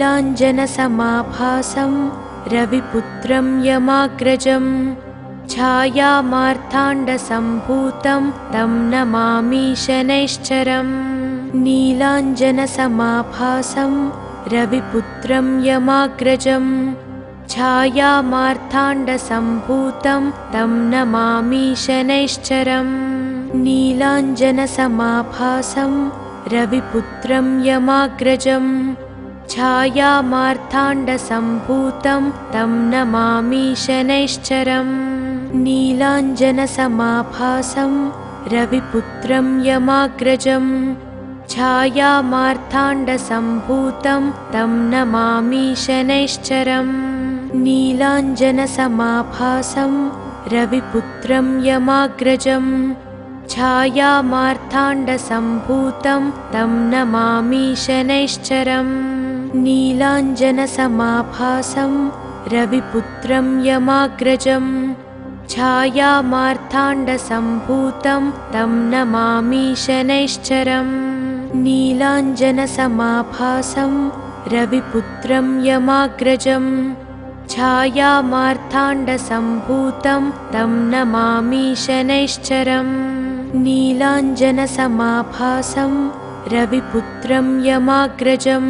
नीलाञ्जनसमाभासं रविपुत्रं यमाग्रजं छायामार्ताण्डसम्भूतं तं नमामि शनैश्चरम् नीलाञ्जनसमाभासं रविपुत्रं यमाग्रजं छायामार्ताण्डसम्भूतं तं नमामि शनैश्चरम् नीलाञ्जनसमाभासं रविपुत्रं यमाग्रजं छायामार्ताण्डसम्भूतं तं नमामि शनैश्चरम् नीलाञ्जनसमाभासं रविपुत्रं यमाग्रजं छायामार्ताण्डसम्भूतं तं नमामि शनैश्चरम् नीलाञ्जनसमाभासं रविपुत्रं यमाग्रजं छायामार्ताण्डसम्भूतं तं नमामि शनैश्चरम् नीलाञ्जनसमाभासं रविपुत्रं यमाग्रजं छायामार्ताण्डसम्भूतं तं नमामि शनैश्चरम् नीलाञ्जनसमाभासं रविपुत्रं यमाग्रजं छायामार्ताण्डसम्भूतं तं नमामि शनैश्चरम् नीलाञ्जनसमाभासं रविपुत्रं यमाग्रजं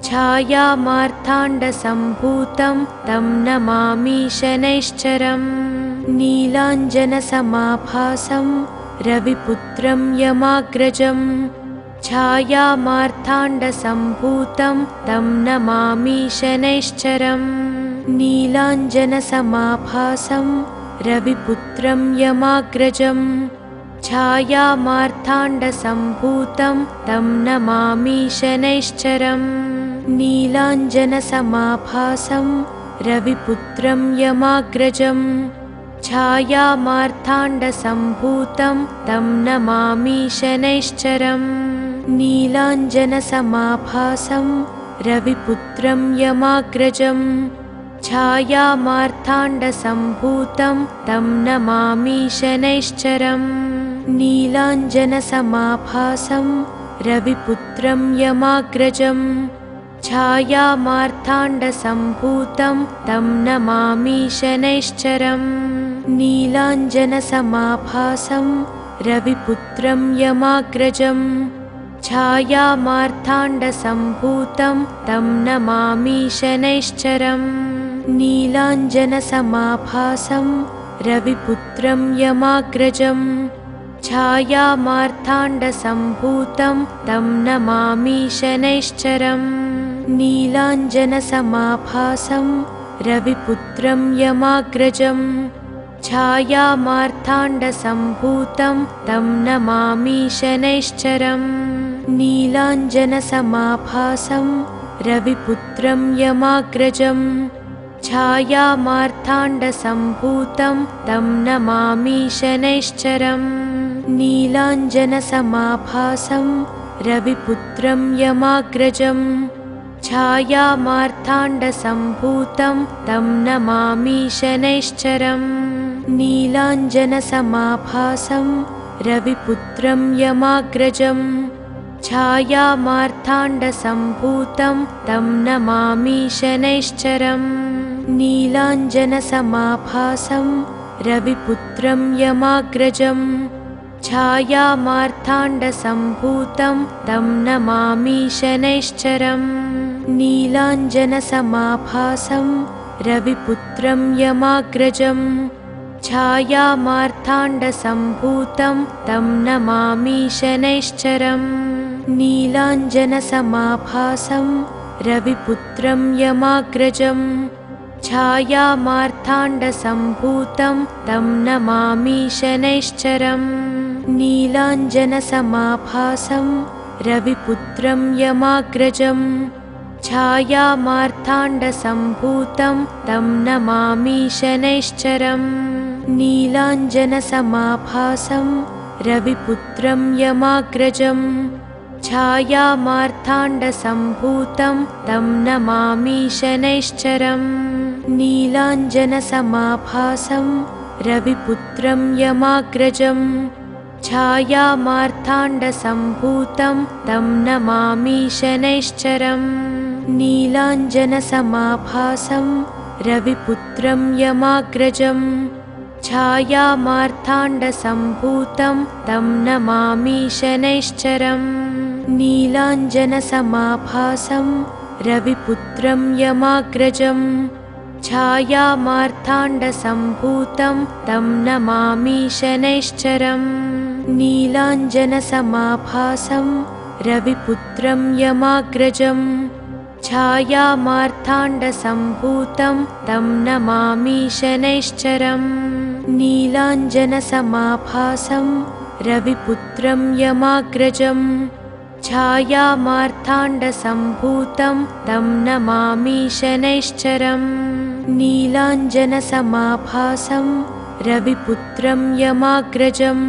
छायामार्ताण्डसम्भूतं तं नमामि शनैश्चरम् नीलाञ्जनसमाभासं रविपुत्रं यमाग्रजं छायामार्ताण्डसम्भूतं तं नमामि शनैश्चरम् नीलाञ्जनसमाभासं रविपुत्रं यमाग्रजं छायामार्ताण्डसम्भूतं तं नमामि शनैश्चरम् नीलाञ्जनसमाभासं रविपुत्रं यमाग्रजं छायामार्ताण्डसम्भूतं तं नमामि शनैश्चरम् नीलाञ्जनसमाभासं रविपुत्रं यमाग्रजं छायामार्ताण्डसम्भूतं तं नमामि शनैश्चरम् नीलाञ्जनसमाभासं रविपुत्रं यमाग्रजं छायामार्ताण्डसम्भूतं तं नमामि शनैश्चरम् नीलाञ्जनसमाभासं रविपुत्रं यमाग्रजं छायामार्ताण्डसम्भूतं तं नमामि शनैश्चरम् नीलाञ्जनसमाभासं रविपुत्रं यमाग्रजं छायामार्ताण्डसम्भूतं तं नमामि शनैश्चरम् नीलाञ्जनसमाभासं रविपुत्रं यमाग्रजं छायामार्ताण्डसम्भूतं तं नमामि शनैश्चरम् नीलाञ्जनसमाभासं रविपुत्रं यमाग्रजं छायामार्ताण्डसम्भूतं तं नमामि शनैश्चरम् नीलाञ्जनसमाभासं रविपुत्रं यमाग्रजं छायामार्ताण्डसम्भूतं तं नमामि शनैश्चरम् नीलाञ्जनसमाभासं रविपुत्रं यमाग्रजं छायामार्ताण्डसम्भूतं तं नमामि शनैश्चरम् नीलाञ्जनसमाभासं रविपुत्रं यमाग्रजं छायामार्ताण्डसम्भूतं तं नमामि शनैश्चरम् नीलाञ्जनसमाभासं रविपुत्रं यमाग्रजं छायामार्ताण्डसम्भूतं तं नमामि शनैश्चरम् नीलाञ्जनसमाभासं रविपुत्रं यमाग्रजं छायामार्ताण्डसम्भूतं तं नमामि शनैश्चरम् नीलाञ्जनसमाभासं रविपुत्रं यमाग्रजं छायामार्ताण्डसम्भूतं तं नमामि शनैश्चरम् नीलाञ्जनसमाभासं रविपुत्रं यमाग्रजं छायामार्ताण्डसम्भूतं तं नमामि शनैश्चरम् नीलाञ्जनसमाभासं रविपुत्रं यमाग्रजं छायामार्ताण्डसम्भूतं तं नमामि शनैश्चरम् नीलाञ्जनसमाभासं रविपुत्रं यमाग्रजं छायामार्ताण्डसम्भूतं तं नमामि शनैश्चरम् नीलाञ्जनसमाभासं रविपुत्रं यमाग्रजं छायामार्ताण्डसम्भूतं तं नमामि शनैश्चरम् नीलाञ्जनसमाभासं रविपुत्रं यमाग्रजं छायामार्ताण्डसम्भूतं तं नमामि शनैश्चरम् नीलाञ्जनसमाभासं रविपुत्रं यमाग्रजं छायामार्ताण्डसम्भूतं तं नमामि शनैश्चरम् नीलाञ्जनसमाभासं रविपुत्रं यमाग्रजं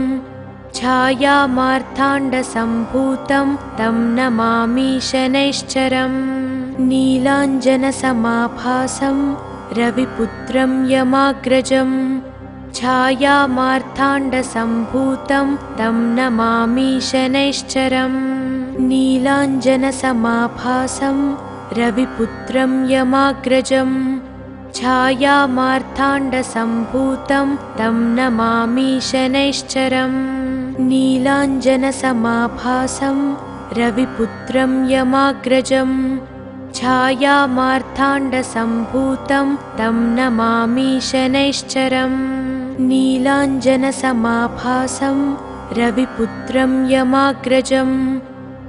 छायामार्ताण्डसम्भूतं तं नमामि शनैश्चरम् नीलाञ्जनसमाभासं रविपुत्रं यमाग्रजं छायामार्ताण्डसम्भूतं तं नमामि शनैश्चरम् नीलाञ्जनसमाभासं रविपुत्रं यमाग्रजं छायामार्ताण्डसम्भूतं तं नमामि शनैश्चरम् नीलाञ्जनसमाभासं रविपुत्रं यमाग्रजं छायामार्ताण्डसम्भूतं तं नमामि शनैश्चरम् नीलाञ्जनसमाभासं रविपुत्रं यमाग्रजं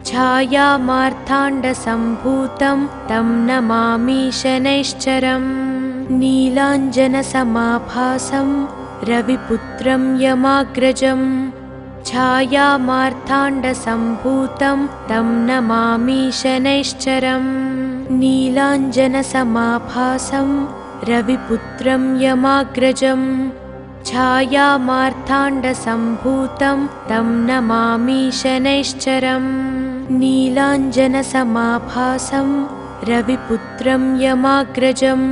छायामार्ताण्डसम्भूतं तं नमामि शनैश्चरम् नीलाञ्जनसमाभासं रविपुत्रं यमाग्रजं छायामार्ताण्डसम्भूतं तं नमामि शनैश्चरम् नीलाञ्जनसमाभासं रविपुत्रं यमाग्रजं छायामार्ताण्डसम्भूतं तं नमामि शनैश्चरम् नीलाञ्जनसमाभासं रविपुत्रं यमाग्रजं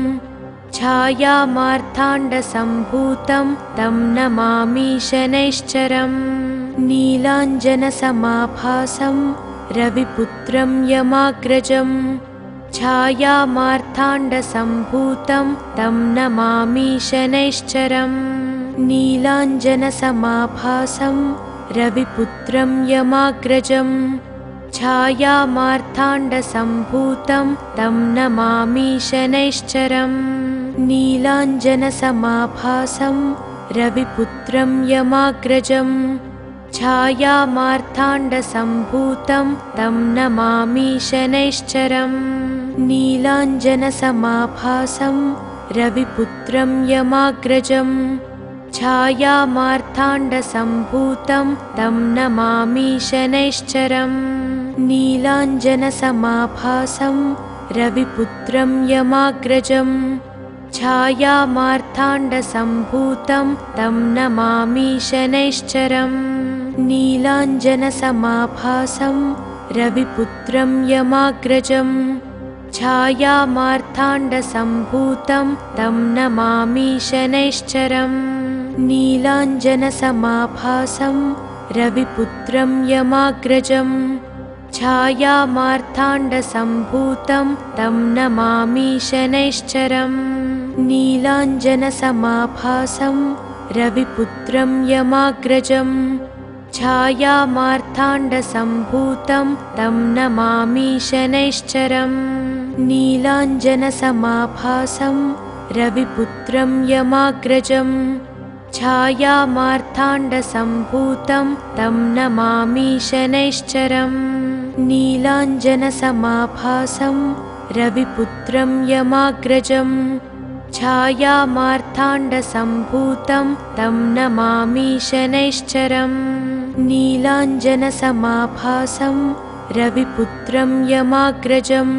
छायामार्ताण्डसम्भूतं तं नमामि शनैश्चरम् नीलाञ्जनसमाभासं रविपुत्रं यमाग्रजं छायामार्ताण्डसम्भूतं तं नमामि शनैश्चरम् नीलाञ्जनसमाभासं रविपुत्रं यमाग्रजं छायामार्ताण्डसम्भूतं तं नमामि शनैश्चरम् नीलाञ्जनसमाभासं रविपुत्रं यमाग्रजं छायामार्ताण्डसम्भूतं तं नमामि शनैश्चरम् नीलाञ्जनसमाभासं रविपुत्रं यमाग्रजं छायामार्ताण्डसम्भूतं तं नमामि शनैश्चरम् नीलाञ्जनसमाभासं रविपुत्रं यमाग्रजं छायामार्ताण्डसम्भूतं तं नमामि शनैश्चरम् नीलाञ्जनसमाभासं रविपुत्रं यमाग्रजं छायामार्ताण्डसम्भूतं तं नमामि शनैश्चरम् नीलाञ्जनसमाभासं रविपुत्रं यमाग्रजं छायामार्ताण्डसम्भूतं तं नमामि शनैश्चरम् नीलाञ्जनसमाभासं रविपुत्रं यमाग्रजं छायामार्ताण्डसम्भूतं तं नमामि शनैश्चरम् नीलाञ्जनसमाभासं रविपुत्रं यमाग्रजं छायामार्ताण्डसम्भूतं तं नमामि शनैश्चरम् नीलाञ्जनसमाभासं रविपुत्रं यमाग्रजं छायामार्ताण्डसम्भूतं तं नमामि शनैश्चरम् नीलाञ्जनसमाभासं रविपुत्रं यमाग्रजं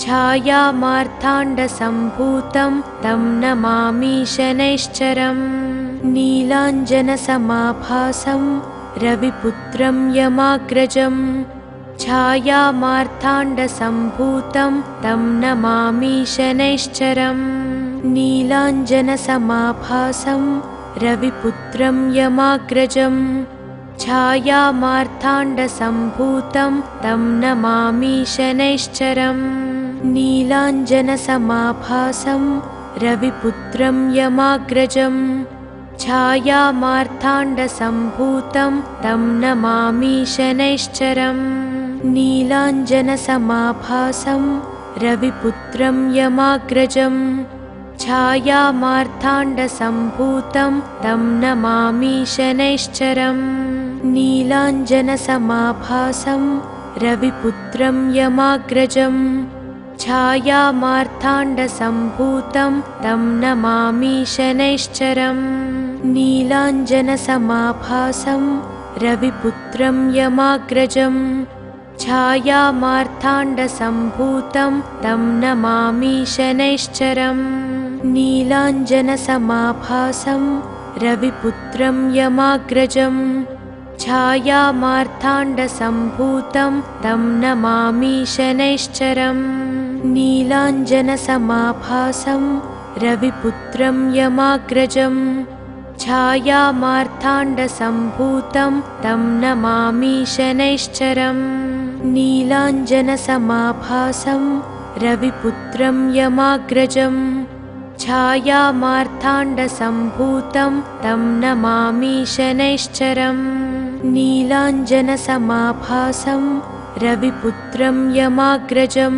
छायामार्ताण्डसम्भूतं तं नमामि शनैश्चरम् नीलाञ्जनसमाभासं रविपुत्रं यमाग्रजं छायामार्ताण्डसम्भूतं तं नमामि शनैश्चरम् नीलाञ्जनसमाभासं रविपुत्रं यमाग्रजं छायामार्ताण्डसम्भूतं तं नमामि शनैश्चरम् नीलाञ्जनसमाभासं रविपुत्रं यमाग्रजं छायामार्ताण्डसम्भूतं तं नमामि शनैश्चरम् नीलाञ्जनसमाभासं रविपुत्रं यमाग्रजं छायामार्ताण्डसम्भूतं तं नमामि शनैश्चरम् नीलाञ्जनसमाभासं रविपुत्रं यमाग्रजं छायामार्ताण्डसम्भूतं तं नमामि शनैश्चरम् नीलाञ्जनसमाभासं रविपुत्रं यमाग्रजं छायामार्ताण्डसम्भूतं तं नमामि शनैश्चरम् नीलाञ्जनसमाभासं रविपुत्रं यमाग्रजं छायामार्ताण्डसम्भूतं तं नमामि शनैश्चरम् नीलाञ्जनसमाभासं रविपुत्रं यमाग्रजं छायामार्ताण्डसम्भूतं तं नमामि शनैश्चरम् नीलाञ्जनसमाभासं रविपुत्रं यमाग्रजं छायामार्ताण्डसम्भूतं तं नमामि शनैश्चरम् नीलाञ्जनसमाभासं रविपुत्रं यमाग्रजं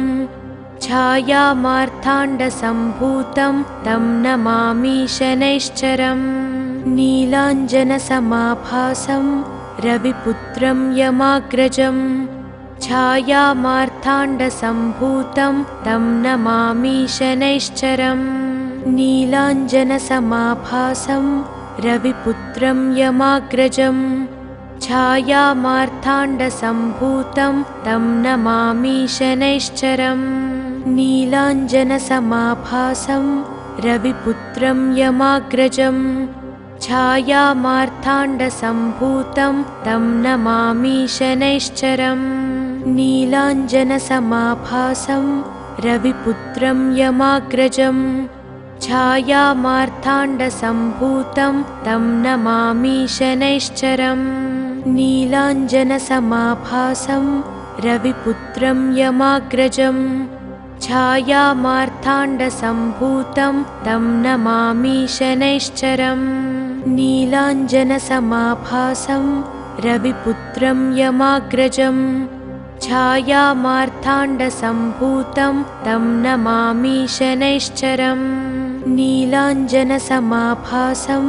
छायामार्ताण्डसम्भूतं तं नमामि शनैश्चरम् नीलाञ्जनसमाभासं रविपुत्रं यमाग्रजं छायामार्ताण्डसम्भूतं तं नमामि शनैश्चरम् नीलाञ्जनसमाभासं रविपुत्रं यमाग्रजं छायामार्ताण्डसम्भूतं तं नमामि शनैश्चरम् नीलाञ्जनसमाभासं रविपुत्रं यमाग्रजं छायामार्ताण्डसम्भूतं तं नमामि शनैश्चरम् नीलाञ्जनसमाभासं रविपुत्रं यमाग्रजं छायामार्ताण्डसम्भूतं तं नमामि शनैश्चरम् नीलाञ्जनसमाभासं रविपुत्रं यमाग्रजं छायामार्ताण्डसम्भूतं तं नमामि शनैश्चरम् नीलाञ्जनसमाभासं रविपुत्रं यमाग्रजं छायामार्ताण्डसम्भूतं तं नमामि शनैश्चरम् नीलाञ्जनसमाभासं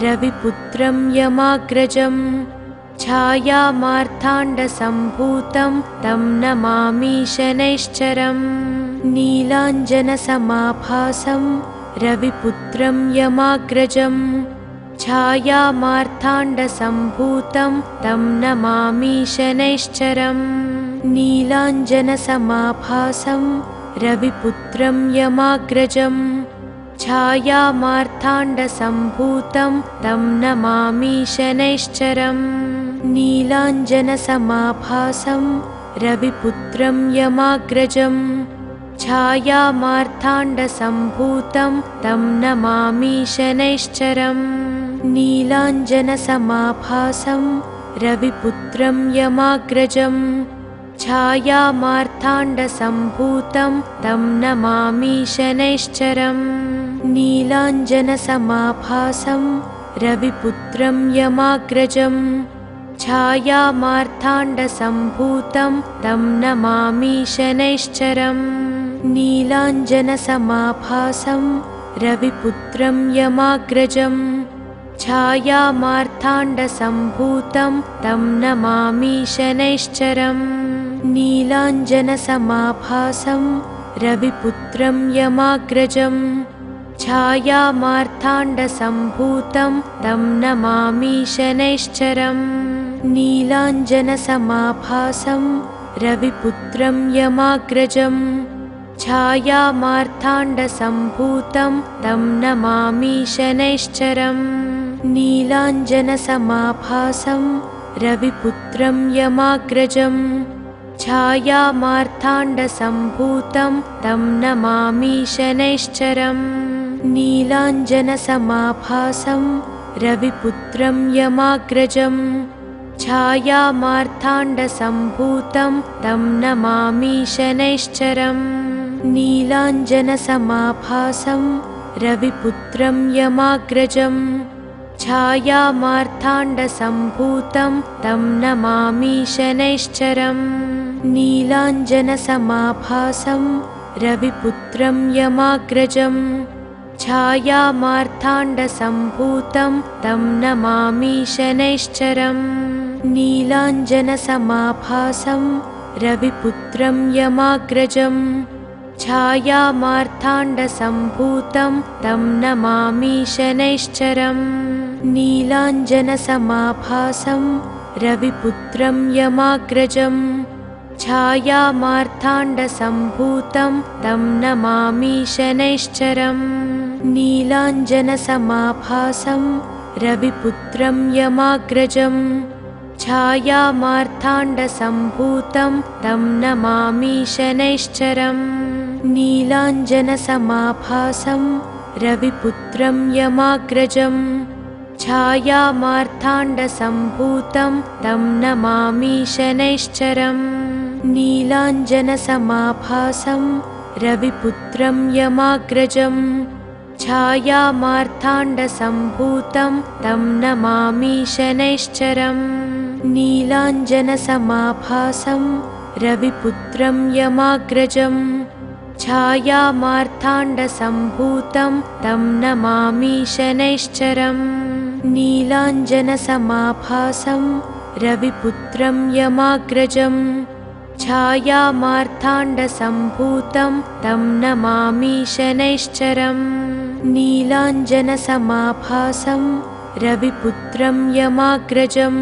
रविपुत्रं यमाग्रजं छायामार्ताण्डसम्भूतं तं नमामि शनैश्चरम् नीलाञ्जनसमाभासं रविपुत्रं यमाग्रजं छायामार्ताण्डसम्भूतं तं नमामि शनैश्चरम् नीलाञ्जनसमाभासं रविपुत्रं यमाग्रजं छायामार्ताण्डसम्भूतं तं नमामि शनैश्चरम् नीलाञ्जनसमाभासं रविपुत्रं यमाग्रजं छायामार्ताण्डसम्भूतं तं नमामि शनैश्चरम् नीलाञ्जनसमाभासं रविपुत्रं यमाग्रजं छायामार्ताण्डसम्भूतं तं नमामि शनैश्चरम् नीलाञ्जनसमाभासं रविपुत्रं यमाग्रजं छायामार्ताण्डसम्भूतं तं नमामि शनैश्चरम् नीलाञ्जनसमाभासं रविपुत्रं यमाग्रजं छायामार्ताण्डसम्भूतं तं नमामि शनैश्चरम् नीलाञ्जनसमाभासं रविपुत्रं यमाग्रजं छायामार्ताण्डसम्भूतं तं नमामि शनैश्चरम् नीलाञ्जनसमाभासं रविपुत्रं यमाग्रजं छायामार्ताण्डसम्भूतं तं नमामि शनैश्चरम् नीलाञ्जनसमाभासं रविपुत्रं यमाग्रजं छायामार्ताण्डसम्भूतं तं नमामि शनैश्चरम् नीलाञ्जनसमाभासं रविपुत्रं यमाग्रजं छायामार्ताण्डसम्भूतं तं नमामि शनैश्चरम् नीलाञ्जनसमाभासं रविपुत्रं यमाग्रजं छायामार्ताण्डसम्भूतं तं नमामि शनैश्चरम् नीलाञ्जनसमाभासं रविपुत्रं यमाग्रजं छायामार्ताण्डसम्भूतं तं नमामि शनैश्चरम् नीलाञ्जनसमाभासं रविपुत्रं यमाग्रजं छायामार्ताण्डसम्भूतं तं नमामि शनैश्चरम् नीलाञ्जनसमाभासं रविपुत्रं यमाग्रजं छायामार्ताण्डसम्भूतं तं नमामि शनैश्चरम् नीलाञ्जनसमाभासं रविपुत्रं यमाग्रजं छायामार्ताण्डसम्भूतं तं नमामि शनैश्चरम् नीलाञ्जनसमाभासं रविपुत्रं यमाग्रजं छायामार्ताण्डसम्भूतं तं नमामि शनैश्चरम् नीलाञ्जनसमाभासं रविपुत्रं यमाग्रजं छायामार्ताण्डसम्भूतं तं नमामि शनैश्चरम् नीलाञ्जनसमाभासं रविपुत्रं यमाग्रजं छायामार्ताण्डसम्भूतं तं नमामि शनैश्चरम् नीलाञ्जनसमाभासं रविपुत्रं यमाग्रजं छायामार्ताण्डसम्भूतं तं नमामि शनैश्चरम् नीलाञ्जनसमाभासं रविपुत्रं यमाग्रजं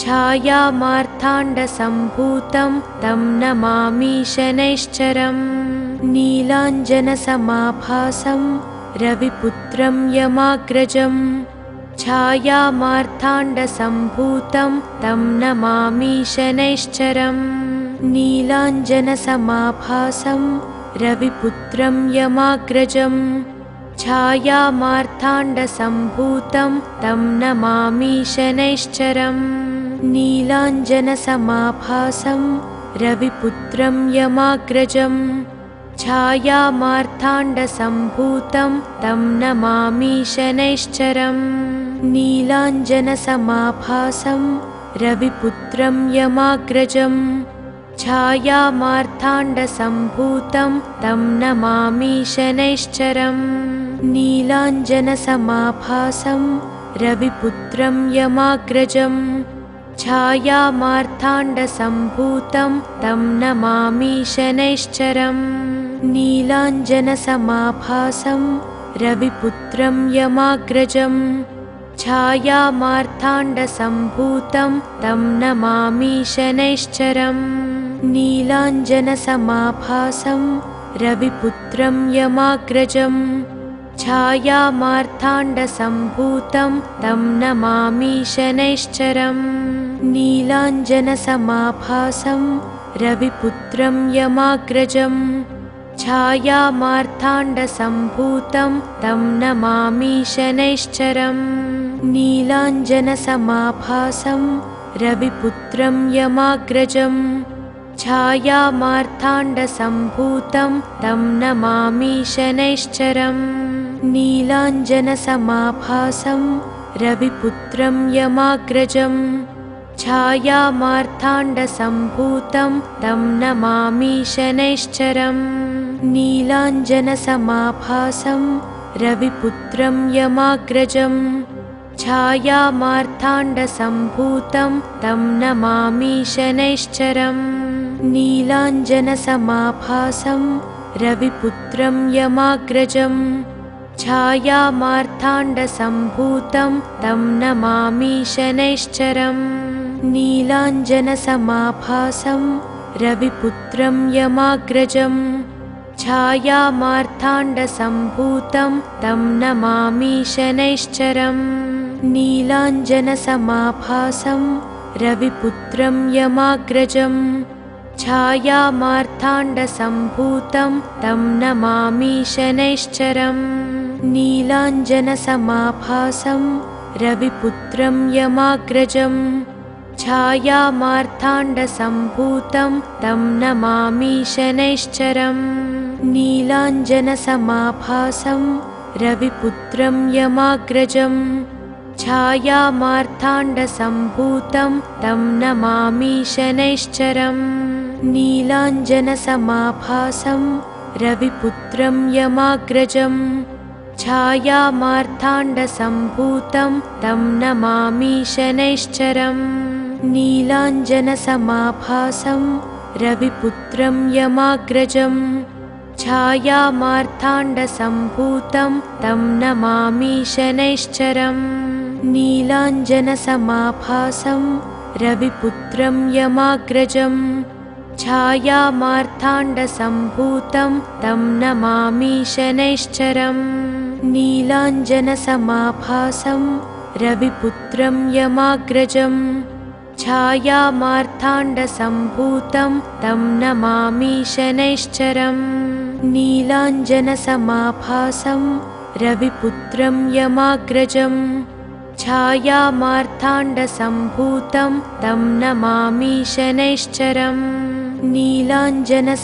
छायामार्ताण्डसम्भूतं तं नमामि शनैश्चरम् नीलाञ्जनसमाभासं रविपुत्रं यमाग्रजं छायामार्ताण्डसम्भूतं तं नमामि शनैश्चरम् नीलाञ्जनसमाभासं रविपुत्रं यमाग्रजं छायामार्ताण्डसम्भूतं तं नमामि शनैश्चरम् नीलाञ्जनसमाभासं रविपुत्रं यमाग्रजं छायामार्ताण्डसम्भूतं तं नमामि शनैश्चरम् नीलाञ्जनसमाभासं रविपुत्रं यमाग्रजं छायामार्ताण्डसम्भूतं तं नमामि शनैश्चरम् नीलाञ्जनसमाभासं रविपुत्रं यमाग्रजं छायामार्ताण्डसम्भूतं तं नमामि शनैश्चरम् नीलाञ्जनसमाभासं रविपुत्रं यमाग्रजं छायामार्ताण्डसम्भूतं तं नमामि शनैश्चरम् नीलाञ्जनसमाभासं रविपुत्रं यमाग्रजं छायामार्ताण्डसम्भूतं तं नमामि शनैश्चरम् नीलाञ्जनसमाभासं रविपुत्रं यमाग्रजं छायामार्ताण्डसम्भूतं तं नमामि शनैश्चरम् नीलाञ्जनसमाभासं रविपुत्रं यमाग्रजं छायामार्ताण्डसम्भूतं तं नमामि शनैश्चरम् नीलाञ्जनसमाभासं रविपुत्रं यमाग्रजं छायामार्ताण्डसम्भूतं तं नमामि शनैश्चरम् नीलाञ्जनसमाभासं रविपुत्रं यमाग्रजं छायामार्ताण्डसम्भूतं तं नमामि शनैश्चरम् नीलाञ्जनसमाभासं रविपुत्रं यमाग्रजं छायामार्ताण्डसम्भूतं तं नमामि शनैश्चरम् नीलाञ्जनसमाभासं रविपुत्रं यमाग्रजं छायामार्ताण्डसम्भूतं तं नमामि शनैश्चरम् नीलाञ्जनसमाभासं रविपुत्रं यमाग्रजं छायामार्ताण्डसम्भूतं तं नमामि शनैश्चरम् नीलाञ्जनसमाभासं रविपुत्रं यमाग्रजं छायामार्ताण्डसम्भूतं तं नमामि शनैश्चरम् नीलाञ्जनसमाभासं रविपुत्रं यमाग्रजं छायामार्ताण्डसम्भूतं तं नमामि शनैश्चरम् नीलाञ्जनसमाभासं रविपुत्रं यमाग्रजं छायामार्ताण्डसम्भूतं तं नमामि शनैश्चरम् नीलाञ्जनसमाभासं रविपुत्रं यमाग्रजं छायामार्ताण्डसम्भूतं तं नमामि शनैश्चरम् नीलाञ्जनसमाभासं रविपुत्रं यमाग्रजं छायामार्ताण्डसम्भूतं तं नमामि शनैश्चरम् नीलाञ्जनसमाभासं रविपुत्रं यमाग्रजं छायामार्ताण्डसम्भूतं तं नमामि शनैश्चरम् नीलाञ्जनसमाभासं रविपुत्रं यमाग्रजं छायामार्ताण्डसम्भूतं तं नमामि शनैश्चरम् नीलाञ्जनसमाभासं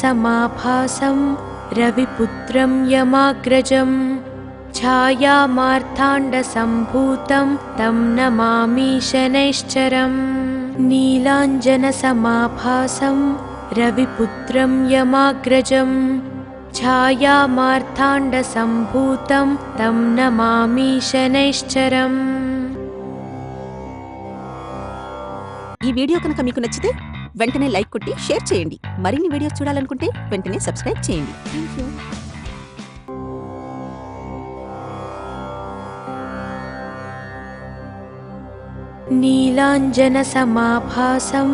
रविपुत्रं यमाग्रजं छायामार्ताण्डसम्भूतं तं नमामि शनैश्चरम् नीलाञ्जनसमाभासं रविपुत्रं यमाग्रजं छायामार्ताण्डसम्भूतं तं नमामि शनैश्चरम्। ఈ వీడియో కనుక మీకు నచ్చితే వెంటనే లైక్ కొట్టి షేర్ చేయండి. మరిన్ని వీడియోస్ చూడాలనుకుంటే వెంటనే సబ్స్క్రైబ్ చేయండి. థాంక్యూ. नीलाञ्जनसमाभासं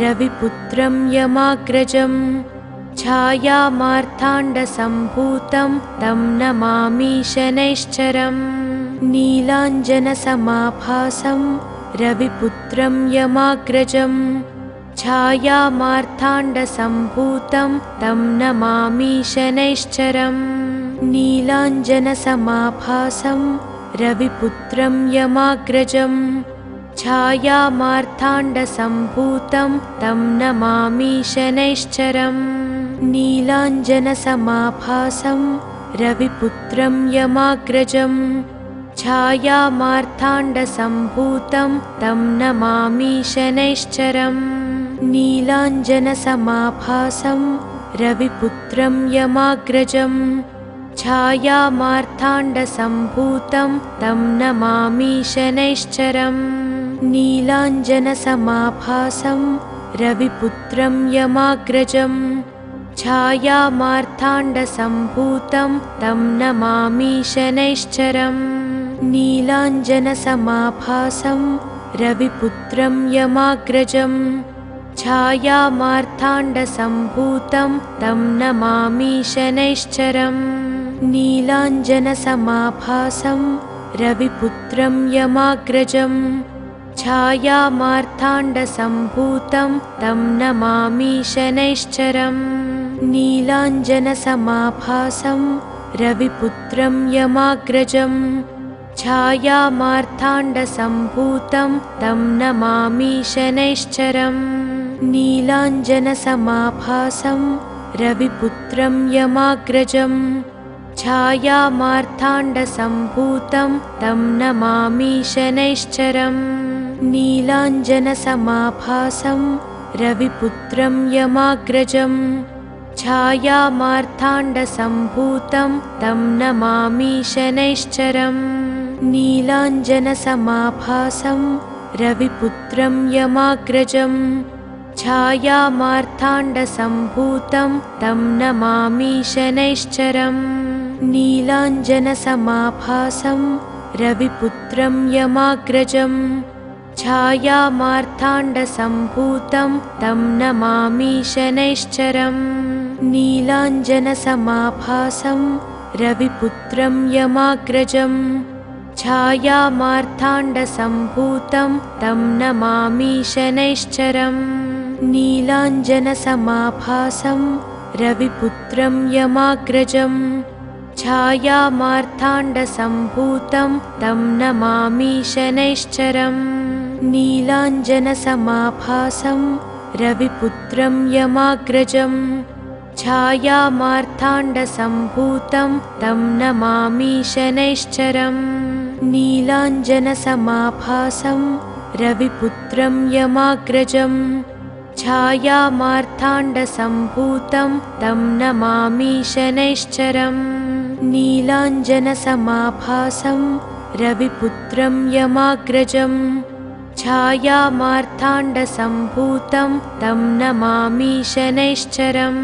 रविपुत्रं यमाग्रजं छायामार्ताण्डसम्भूतं तं नमामि शनैश्चरम् नीलाञ्जनसमाभासं रविपुत्रं यमाग्रजं छायामार्ताण्डसम्भूतं तं नमामि शनैश्चरम् नीलाञ्जनसमाभासं रविपुत्रं यमाग्रजं छायामार्ताण्डसम्भूतं तं नमामि शनैश्चरम् नीलाञ्जनसमाभासं रविपुत्रं यमाग्रजं छायामार्ताण्डसम्भूतं तं नमामि शनैश्चरम् नीलाञ्जनसमाभासं रविपुत्रं यमाग्रजं छायामार्ताण्डसम्भूतं तं नमामि शनैश्चरम् नीलाञ्जनसमाभासं रविपुत्रं यमाग्रजं छायामार्ताण्डसम्भूतं तं नमामि शनैश्चरम् नीलाञ्जनसमाभासं रविपुत्रं यमाग्रजं छायामार्ताण्डसम्भूतं तं नमामि शनैश्चरम् नीलाञ्जनसमाभासं रविपुत्रं यमाग्रजं छायामार्ताण्डसम्भूतं तं नमामि शनैश्चरम् नीलाञ्जनसमाभासं रविपुत्रं यमाग्रजं छायामार्ताण्डसम्भूतं तं नमामि शनैश्चरम् नीलाञ्जनसमाभासं रविपुत्रं यमाग्रजं छायामार्ताण्डसम्भूतं तं नमामि शनैश्चरम् नीलाञ्जनसमाभासं रविपुत्रं यमाग्रजं छायामार्ताण्डसम्भूतं तं नमामि शनैश्चरम् नीलाञ्जनसमाभासं रविपुत्रं यमाग्रजं छायामार्ताण्डसम्भूतं तं नमामि शनैश्चरम् नीलाञ्जनसमाभासं रविपुत्रं यमाग्रजं छायामार्ताण्डसम्भूतं तं नमामि शनैश्चरम् नीलाञ्जनसमाभासं रविपुत्रं यमाग्रजं छायामार्ताण्डसम्भूतं तं नमामि शनैश्चरम् नीलाञ्जनसमाभासं रविपुत्रं यमाग्रजं छायामार्ताण्डसम्भूतं तं नमामि शनैश्चरम् नीलाञ्जनसमाभासं रविपुत्रं यमाग्रजं छायामार्ताण्डसम्भूतं छायामार्ताण्डसम्भूतं तं नमामि शनैश्चरम् नीलाञ्जनसमाभासं रविपुत्रं यमाग्रजं छायामार्ताण्डसम्भूतं तं नमामि शनैश्चरम् नीलाञ्जनसमाभासं रविपुत्रं यमाग्रजं छायामार्ताण्डसम्भूतं तं नमामि शनैश्चरम्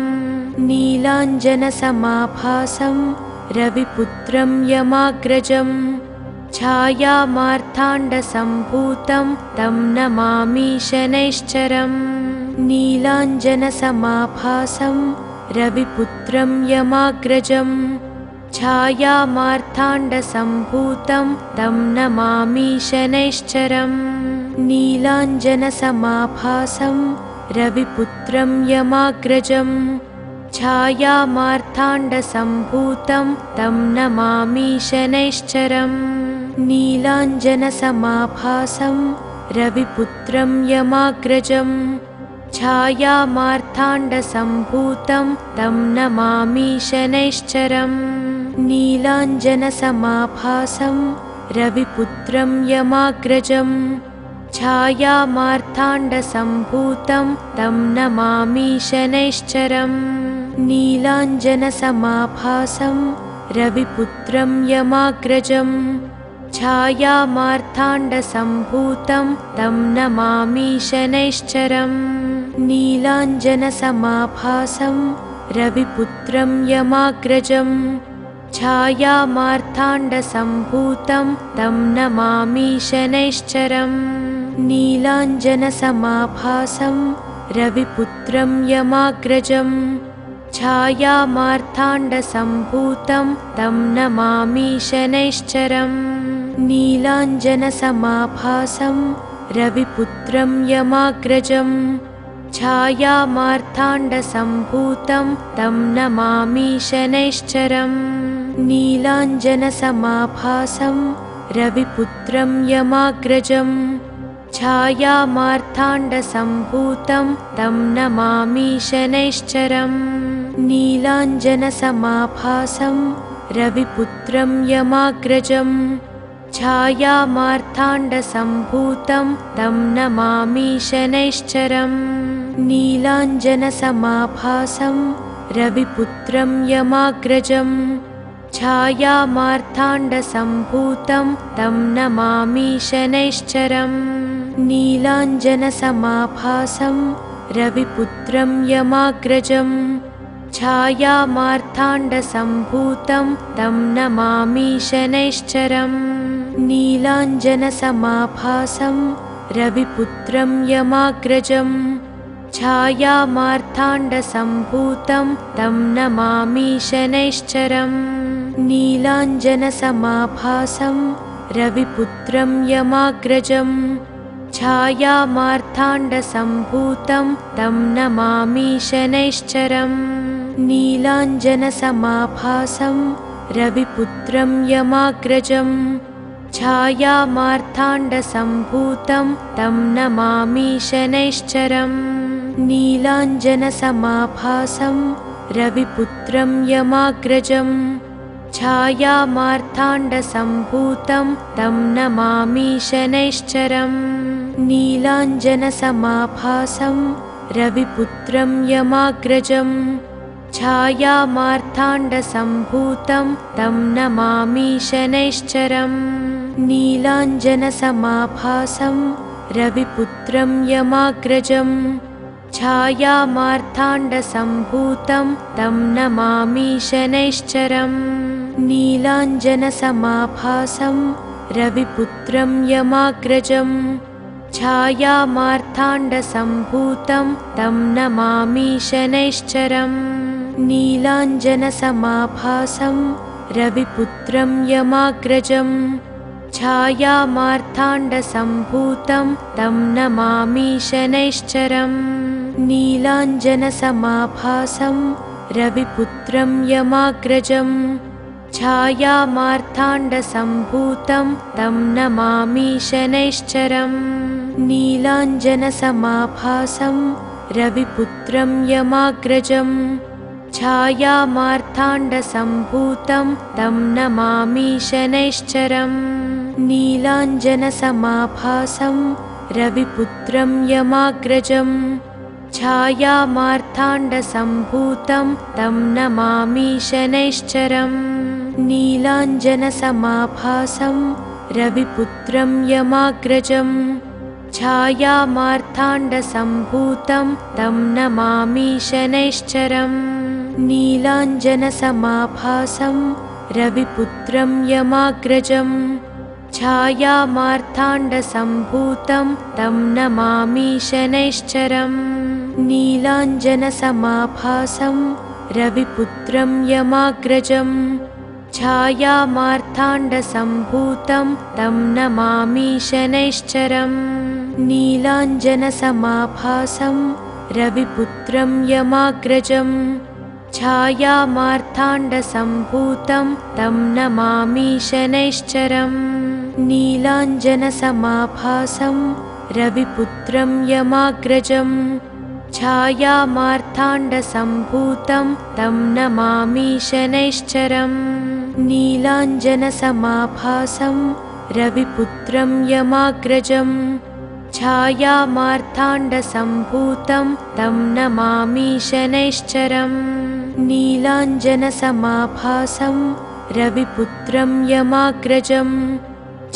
नीलाञ्जनसमाभासं रविपुत्रं यमाग्रजं छायामार्ताण्डसम्भूतं तं नमामि शनैश्चरम् नीलाञ्जनसमाभासं रविपुत्रं यमाग्रजं छायामार्ताण्डसम्भूतं तं नमामि शनैश्चरम् नीलाञ्जनसमाभासं रविपुत्रं यमाग्रजं छायामार्ताण्डसम्भूतं तं नमामि शनैश्चरम् नीलाञ्जनसमाभासं रविपुत्रं यमाग्रजं छायामार्ताण्डसम्भूतं तं नमामि शनैश्चरम् नीलाञ्जनसमाभासं रविपुत्रं यमाग्रजं छायामार्ताण्डसम्भूतं तं नमामि शनैश्चरम् नीलाञ्जनसमाभासं रविपुत्रं यमाग्रजं छायामार्ताण्डसम्भूतं तं नमामि शनैश्चरम् नीलाञ्जनसमाभासं रविपुत्रं यमाग्रजं छायामार्ताण्डसम्भूतं तं नमामि शनैश्चरम् नीलाञ्जनसमाभासं रविपुत्रं यमाग्रजं छायामार्ताण्डसम्भूतं तं नमामि शनैश्चरम् नीलाञ्जनसमाभासं रविपुत्रं यमाग्रजं छायामार्ताण्डसम्भूतं तं नमामि शनैश्चरम् नीलाञ्जनसमाभासं रविपुत्रं यमाग्रजं छायामार्ताण्डसम्भूतं तं नमामि शनैश्चरम् नीलाञ्जनसमाभासं रविपुत्रं यमाग्रजं छायामार्ताण्डसम्भूतं तं नमामि शनैश्चरम् नीलाञ्जनसमाभासं रविपुत्रं यमाग्रजं छायामार्ताण्डसम्भूतं तं नमामि शनैश्चरम् नीलाञ्जनसमाभासं रविपुत्रं यमाग्रजं छायामार्ताण्डसम्भूतं तं नमामि शनैश्चरम् नीलाञ्जनसमाभासं रविपुत्रं यमाग्रजं छायामार्ताण्डसम्भूतं तं नमामि शनैश्चरम् नीलाञ्जनसमाभासं रविपुत्रं यमाग्रजं छायामार्ताण्डसम्भूतं तं नमामि शनैश्चरम् नीलाञ्जनसमाभासं रविपुत्रं यमाग्रजं छायामार्ताण्डसम्भूतं तं नमामि शनैश्चरम् नीलाञ्जनसमाभासं रविपुत्रं यमाग्रजं छायामार्ताण्डसम्भूतं तं नमामि शनैश्चरम् नीलाञ्जनसमाभासं रविपुत्रं यमाग्रजं छायामार्ताण्डसम्भूतं तं नमामि शनैश्चरम् नीलाञ्जनसमाभासं रविपुत्रं यमाग्रजं छायामार्ताण्डसम्भूतं तं नमामि शनैश्चरम् नीलाञ्जनसमाभासं रविपुत्रं यमाग्रजं छायामार्ताण्डसम्भूतं तं नमामि शनैश्चरम् नीलाञ्जनसमाभासं रविपुत्रं यमाग्रजं छायामार्ताण्डसम्भूतं तं नमामि शनैश्चरम् नीलाञ्जनसमाभासं रविपुत्रं यमाग्रजं छायामार्ताण्डसम्भूतं तं नमामि शनैश्चरम् नीलाञ्जनसमाभासं रविपुत्रं यमाग्रजं छायामार्ताण्डसम्भूतं तं नमामि शनैश्चरम् नीलाञ्जनसमाभासं रविपुत्रं यमाग्रजम् छायामार्ताण्डसम्भूतं तं नमामि शनैश्चरम् नीलाञ्जनसमाभासं रविपुत्रं यमाग्रजम् छायामार्ताण्डसम्भूतं तं नमामि शनैश्चरम् नीलाञ्जनसमाभासं रविपुत्रं यमाग्रजम् छायामार्ताण्डसम्भूतं तं नमामि शनैश्चरम् नीलाञ्जनसमाभासं रविपुत्रं यमाग्रजम् छायामार्ताण्डसम्भूतं तं नमामि शनैश्चरम् नीलाञ्जनसमाभासं रविपुत्रं यमाग्रजम् छायामार्ताण्डसम्भूतं तं नमामि शनैश्चरम् नीलाञ्जनसमाभासं रविपुत्रं यमाग्रजम् छायामार्ताण्डसम्भूतं तं नमामि शनैश्चरम् नीलाञ्जनसमाभासं रविपुत्रं यमाग्रजम् छायामार्ताण्डसम्भूतं तं नमामि शनैश्चरम् नीलाञ्जनसमाभासं रविपुत्रं यमाग्रजम्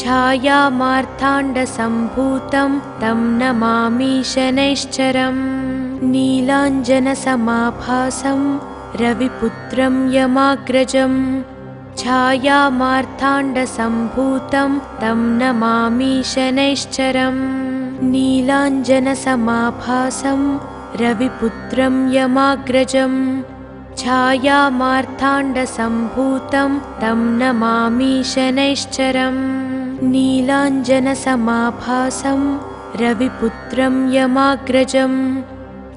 छायामार्ताण्डसम्भूतं तं नमामि शनैश्चरम् नीलाञ्जनसमाभासं रविपुत्रं यमाग्रजम् छायामार्ताण्डसम्भूतं तं नमामि शनैश्चरम् नीलाञ्जनसमाभासं रविपुत्रं यमाग्रजम् छायामार्ताण्डसम्भूतं तं नमामि शनैश्चरम् नीलाञ्जनसमाभासं रविपुत्रं यमाग्रजम्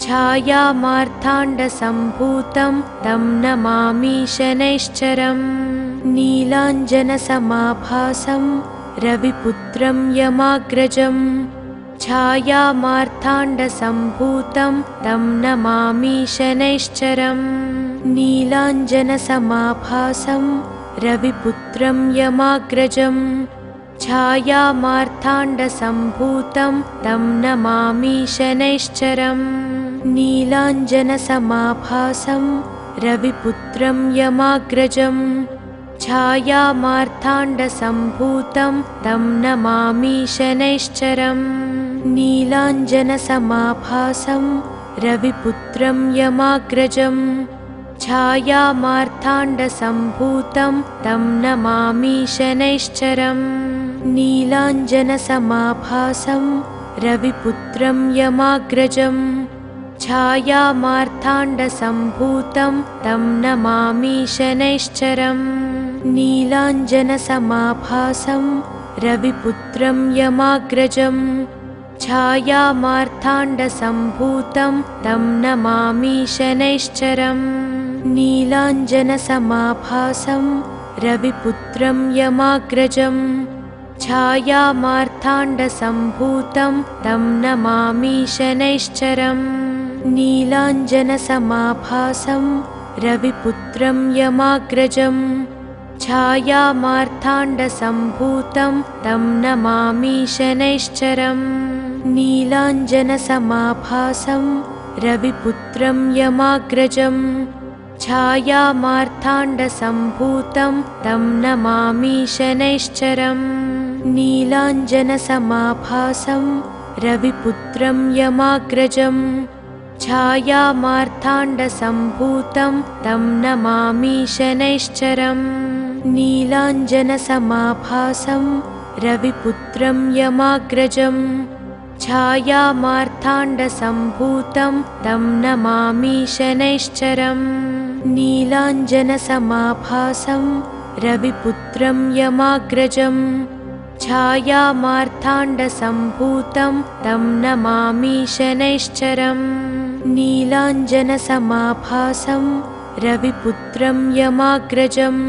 छायामार्ताण्डसम्भूतं तं नमामि शनैश्चरम् नीलाञ्जनसमाभासं रविपुत्रं यमाग्रजम् छायामार्ताण्डसम्भूतं तं नमामि शनैश्चरम् नीलाञ्जनसमाभासं रविपुत्रं यमाग्रजम् छायामार्ताण्डसम्भूतं तं नमामि शनैश्चरम् नीलाञ्जनसमाभासं रविपुत्रं यमाग्रजम् छायामार्ताण्डसम्भूतं तं नमामि शनैश्चरम् नीलाञ्जनसमाभासं रविपुत्रं यमाग्रजम् छायामार्ताण्डसम्भूतं तं नमामि शनैश्चरम् नीलाञ्जनसमाभासं रविपुत्रं यमाग्रजम् छायामार्ताण्डसम्भूतं तं नमामि शनैश्चरम् नीलाञ्जनसमाभासं रविपुत्रं यमाग्रजम् छायामार्ताण्डसम्भूतं तं नमामि शनैश्चरम् नीलाञ्जनसमाभासं रविपुत्रं यमाग्रजम् छायामार्ताण्डसम्भूतं तं नमामि शनैश्चरम् नीलाञ्जनसमाभासं रविपुत्रं यमाग्रजम् छायामार्ताण्डसम्भूतं तं नमामि शनैश्चरम् नीलाञ्जनसमाभासं रविपुत्रं यमाग्रजम् छायामार्ताण्डसम्भूतं तं नमामि शनैश्चरम् नीलाञ्जनसमाभासं रविपुत्रं यमाग्रजम् छायामार्ताण्डसम्भूतं तं नमामि शनैश्चरम् नीलाञ्जनसमाभासं रविपुत्रं यमाग्रजम् छायामार्ताण्डसम्भूतं तं नमामि शनैश्चरम् नीलाञ्जनसमाभासं रविपुत्रं यमाग्रजम् छायामार्ताण्डसम्भूतं तं नमामि शनैश्चरम् नीलाञ्जनसमाभासं रविपुत्रं यमाग्रजम्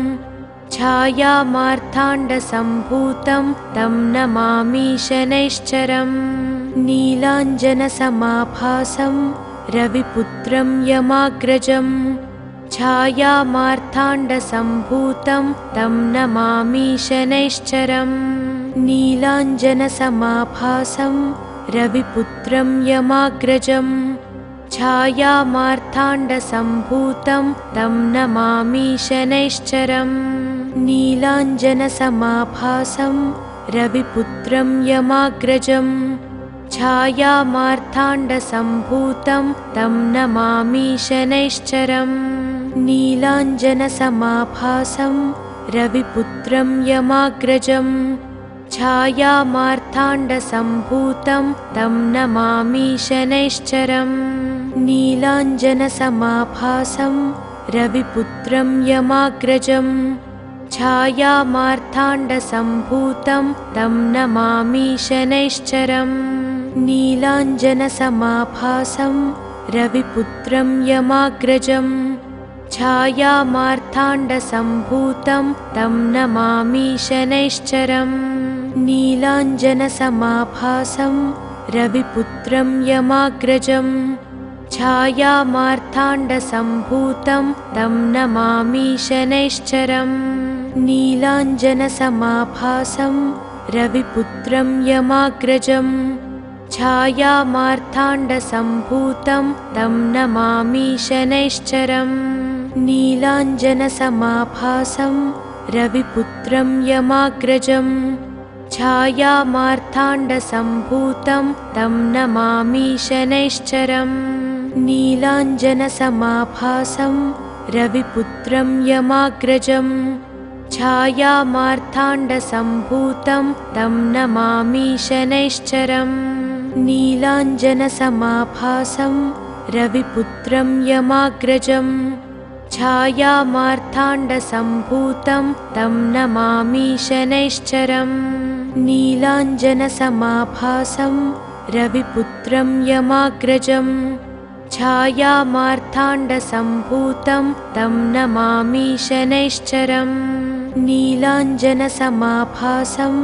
छायामार्ताण्डसम्भूतं तं नमामि शनैश्चरम् नीलाञ्जनसमाभासं रविपुत्रं यमाग्रजम् छायामार्ताण्डसम्भूतं तं नमामि शनैश्चरम् नीलाञ्जनसमाभासं रविपुत्रं यमाग्रजं छायामार्ताण्डसम्भूतं तं नमामि शनैश्चरम् नीलाञ्जनसमाभासं रविपुत्रं यमाग्रजं छायामार्ताण्डसम्भूतं तं नमामि शनैश्चरम् नीलाञ्जनसमाभासं रविपुत्रं यमाग्रजं छायामार्ताण्डसम्भूतं तं नमामि शनैश्चरम् नीलाञ्जनसमाभासं रविपुत्रं यमाग्रजं छायामार्ताण्डसम्भूतं तं नमामि शनैश्चरम् नीलाञ्जनसमाभासं रविपुत्रं यमाग्रजं छायामार्ताण्डसम्भूतं तं नमामि शनैश्चरम् नीलाञ्जनसमाभासं रविपुत्रं यमाग्रजं छायामार्ताण्डसम्भूतं तं नमामि शनैश्चरम् नीलाञ्जनसमाभासं रविपुत्रं यमाग्रजं छायामार्ताण्डसम्भूतं तं नमामि शनैश्चरम् नीलाञ्जनसमाभासं रविपुत्रं यमाग्रजं छायामार्ताण्डसम्भूतं तं नमामि शनैश्चरम् नीलाञ्जनसमाभासं रविपुत्रं यमाग्रजं छायामार्ताण्डसम्भूतं तं नमामि शनैश्चरम् नीलाञ्जनसमाभासं रविपुत्रं यमाग्रजं छायामार्ताण्डसम्भूतं तं नमामि शनैश्चरम् नीलाञ्जनसमाभासं रविपुत्रं यमाग्रजं छायामार्ताण्डसम्भूतं तं नमामि शनैश्चरम् नीलाञ्जनसमाभासं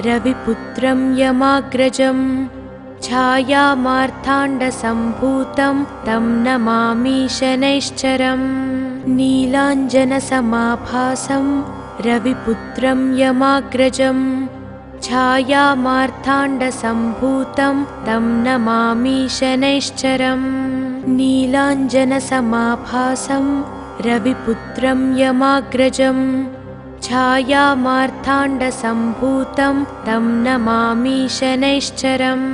रविपुत्रं यमाग्रजं छायामार्ताण्डसम्भूतं तं नमामि शनैश्चरम् नीलाञ्जनसमाभासं रविपुत्रं यमाग्रजं छायामार्ताण्डसम्भूतं तं नमामि शनैश्चरम् नीलाञ्जनसमाभासं रविपुत्रं यमाग्रजं छायामार्ताण्डसम्भूतं तं नमामि शनैश्चरम्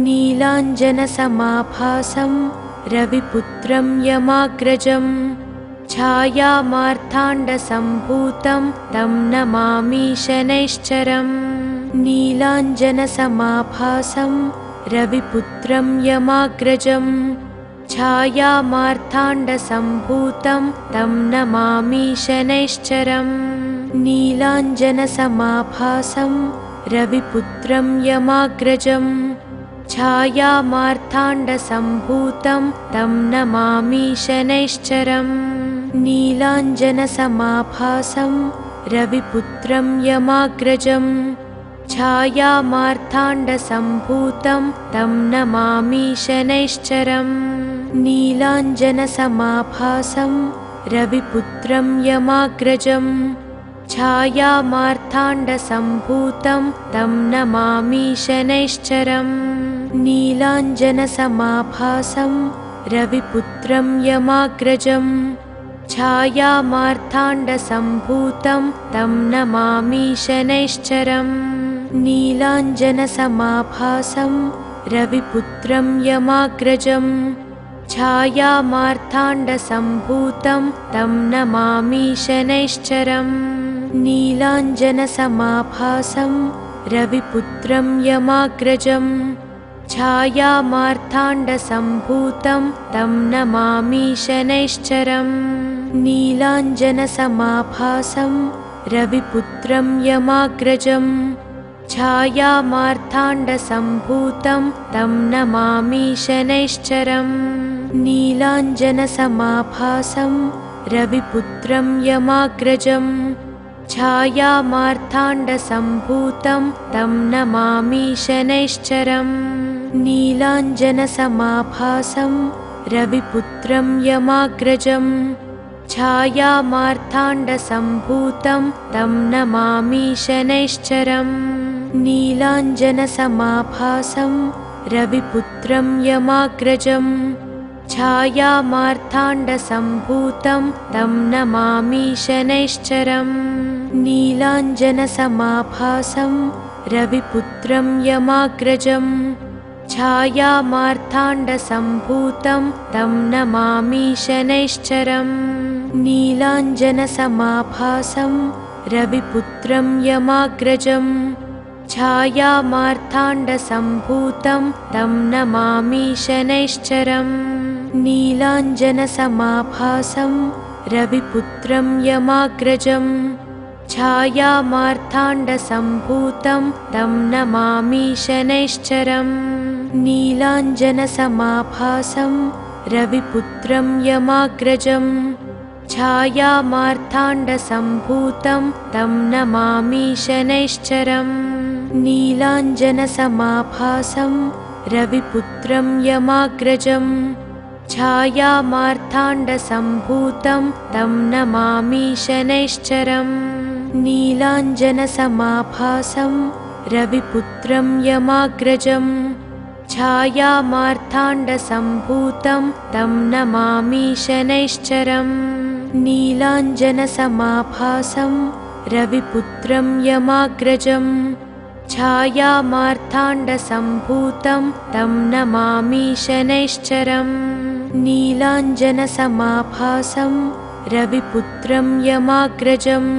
नीलाञ्जनसमाभासं रविपुत्रं यमाग्रजं छायामार्ताण्डसम्भूतं तं नमामि शनैश्चरम् नीलाञ्जनसमाभासं रविपुत्रं यमाग्रजं छायामार्ताण्डसम्भूतं तं नमामि शनैश्चरम् नीलाञ्जनसमाभासं रविपुत्रं यमाग्रजं छायामार्ताण्डसम्भूतं तं नमामि शनैश्चरम् नीलाञ्जनसमाभासं रविपुत्रं यमाग्रजं छायामार्ताण्डसम्भूतं तं नमामि शनैश्चरम् नीलाञ्जनसमाभासं रविपुत्रं यमाग्रजं छायामार्ताण्डसम्भूतं तं नमामि शनैश्चरम् नीलाञ्जनसमाभासं रविपुत्रं यमाग्रजं छायामार्ताण्डसम्भूतं तं नमामि शनैश्चरम् नीलाञ्जनसमाभासं रविपुत्रं यमाग्रजं छायामार्ताण्डसम्भूतं तं नमामि शनैश्चरम् नीलाञ्जनसमाभासं रविपुत्रं यमाग्रजं छायामार्ताण्डसम्भूतं तं नमामि शनैश्चरम् नीलाञ्जनसमाभासं रविपुत्रं यमाग्रजं छायामार्ताण्डसम्भूतं तं नमामि शनैश्चरम् नीलाञ्जनसमाभासं रविपुत्रं यमाग्रजं छायामार्ताण्डसम्भूतं तं नमामि शनैश्चरम् नीलाञ्जनसमाभासं रविपुत्रं यमाग्रजं छायामार्ताण्डसम्भूतं तं नमामि शनैश्चरम् नीलाञ्जनसमाभासं रविपुत्रं यमाग्रजम् छायामार्ताण्डसम्भूतं तं नमामि शनैश्चरम् नीलाञ्जनसमाभासं रविपुत्रं यमाग्रजम् छायामार्ताण्डसम्भूतं तं नमामि शनैश्चरम् नीलाञ्जनसमाभासं रविपुत्रं यमाग्रजम् छायामार्ताण्डसम्भूतं तं नमामि शनैश्चरम् नीलाञ्जनसमाभासं रविपुत्रं यमाग्रजम् छायामार्ताण्डसम्भूतं तं नमामि शनैश्चरम् नीलाञ्जनसमाभासं रविपुत्रं यमाग्रजम् छायामार्ताण्डसम्भूतं तं नमामि शनैश्चरम् नीलाञ्जनसमाभासं रविपुत्रं यमाग्रजम् छायामार्ताण्डसम्भूतं तं नमामि शनैश्चरम् नीलाञ्जनसमाभासं रविपुत्रं यमाग्रजम् छायामार्ताण्डसम्भूतं तं नमामि शनैश्चरम् नीलाञ्जनसमाभासं रविपुत्रं यमाग्रजम् छायामार्ताण्डसम्भूतं तं नमामि शनैश्चरम् नीलाञ्जनसमाभासं रविपुत्रं यमाग्रजम्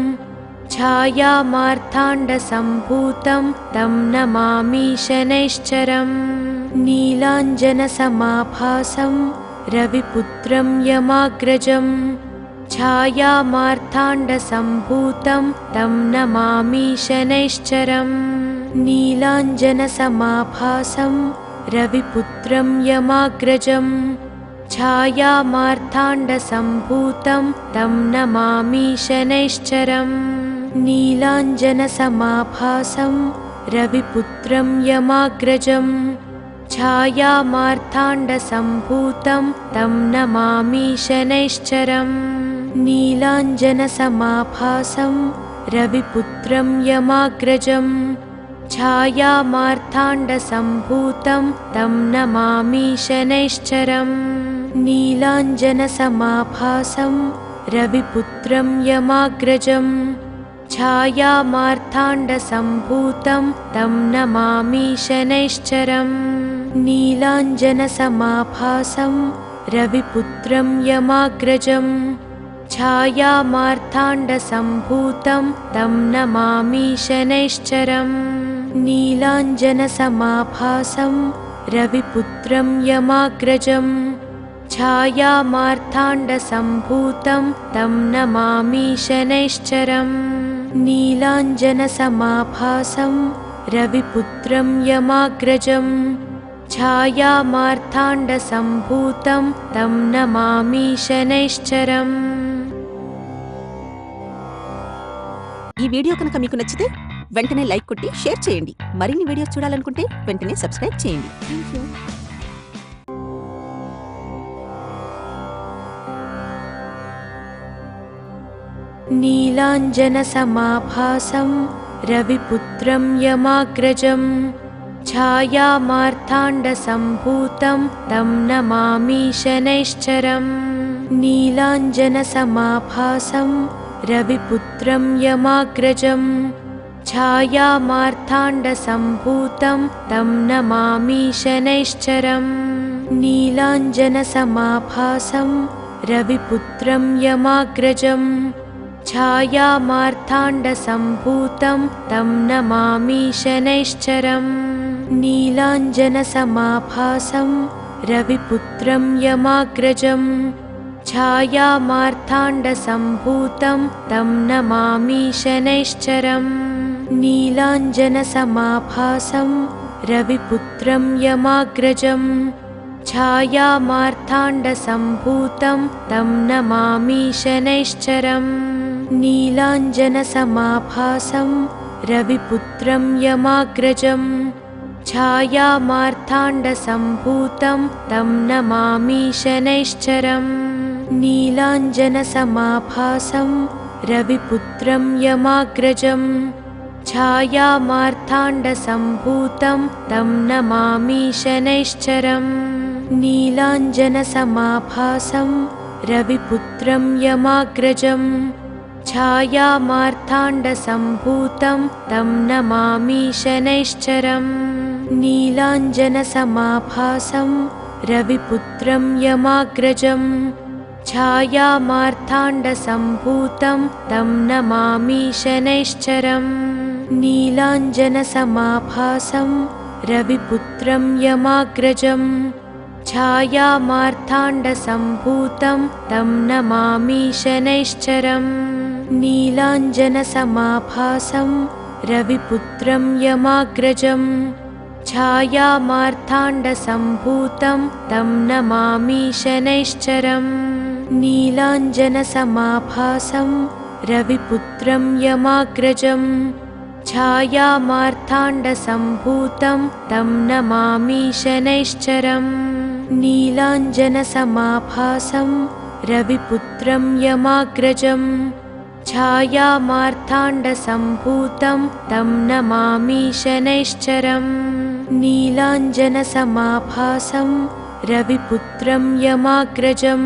छायामार्ताण्डसम्भूतं तं नमामि शनैश्चरम् नीलाञ्जनसमाभासं रविपुत्रं यमाग्रजम् छायामार्ताण्डसम्भूतं तं नमामि शनैश्चरम् नीलाञ्जनसमाभासं रविपुत्रं यमाग्रजम् छायामार्ताण्डसम्भूतं तं नमामि शनैश्चरम् नीलाञ्जनसमाभासं रविपुत्रं यमाग्रजम् छायामार्ताण्डसम्भूतं तं नमामि शनैश्चरम् नीलाञ्जनसमाभासं रविपुत्रं यमाग्रजम् छायामार्ताण्डसम्भूतं तं नमामि शनैश्चरम् नीलाञ्जनसमाभासं रविपुत्रं यमाग्रजम् छायामार्ताण्डसम्भूतं तं नमामि शनैश्चरम् नीलाञ्जनसमाभासं रविपुत्रं यमाग्रजम् छायामार्ताण्डसम्भूतं तं नमामि शनैश्चरम् नीलाञ्जनसमाभासं रविपुत्रं यमाग्रजम् छायामार्ताण्डसम्भूतं तं नमामि शनैश्चरम् नीलाञ्जनसमाभासं रविपुत्रं यमाग्रजम् छायामार्ताण्डसम्भूतं तं नमामि शनैश्चरम् ఈ వీడియో కనుక మీకు నచ్చితే వెంటనే లైక్ కొట్టి షేర్ చేయండి. మరిన్ని వీడియోస్ చూడాలనుకుంటే వెంటనే సబ్స్క్రైబ్ చేయండి. థాంక్యూ. नीलाञ्जनसमाभासं रविपुत्रं यमाग्रजम् छायामार्ताण्डसम्भूतं तं नमामि शनैश्चरम् नीलाञ्जनसमाभासं रविपुत्रं यमाग्रजम् छायामार्ताण्डसम्भूतं तं नमामि शनैश्चरम् नीलाञ्जनसमाभासं रविपुत्रं यमाग्रजम् छायामार्ताण्डसम्भूतं तं नमामि शनैश्चरम् नीलाञ्जनसमाभासं रविपुत्रं यमाग्रजम् छायामार्ताण्डसम्भूतं तं नमामि शनैश्चरम् नीलाञ्जनसमाभासं रविपुत्रं यमाग्रजम् छायामार्ताण्डसम्भूतं तं नमामि शनैश्चरम् नीलाञ्जनसमाभासं रविपुत्रं यमाग्रजम् छायामार्ताण्डसम्भूतं तं नमामि शनैश्चरम् नीलाञ्जनसमाभासं रविपुत्रं यमाग्रजं छायामार्ताण्डसम्भूतं तं नमामि शनैश्चरम् नीलाञ्जनसमाभासं रविपुत्रं यमाग्रजं छायामार्ताण्डसम्भूतं तं नमामि शनैश्चरम् नीलाञ्जनसमाभासं रविपुत्रं यमाग्रजं छायामार्ताण्डसम्भूतं तं नमामि शनैश्चरम् नीलाञ्जनसमाभासं रविपुत्रं यमाग्रजं छायामार्ताण्डसम्भूतं तं नमामि शनैश्चरम् नीलाञ्जनसमाभासं रविपुत्रं यमाग्रजं छायामार्ताण्डसम्भूतं तं नमामि शनैश्चरम् नीलाञ्जनसमाभासं रविपुत्रं यमाग्रजं छायामार्ताण्डसम्भूतं तं नमामि शनैश्चरम् नीलाञ्जनसमाभासं रविपुत्रं यमाग्रजं छायामार्ताण्डसम्भूतं तं नमामि शनैश्चरम् नीलाञ्जनसमाभासं रविपुत्रं यमाग्रजं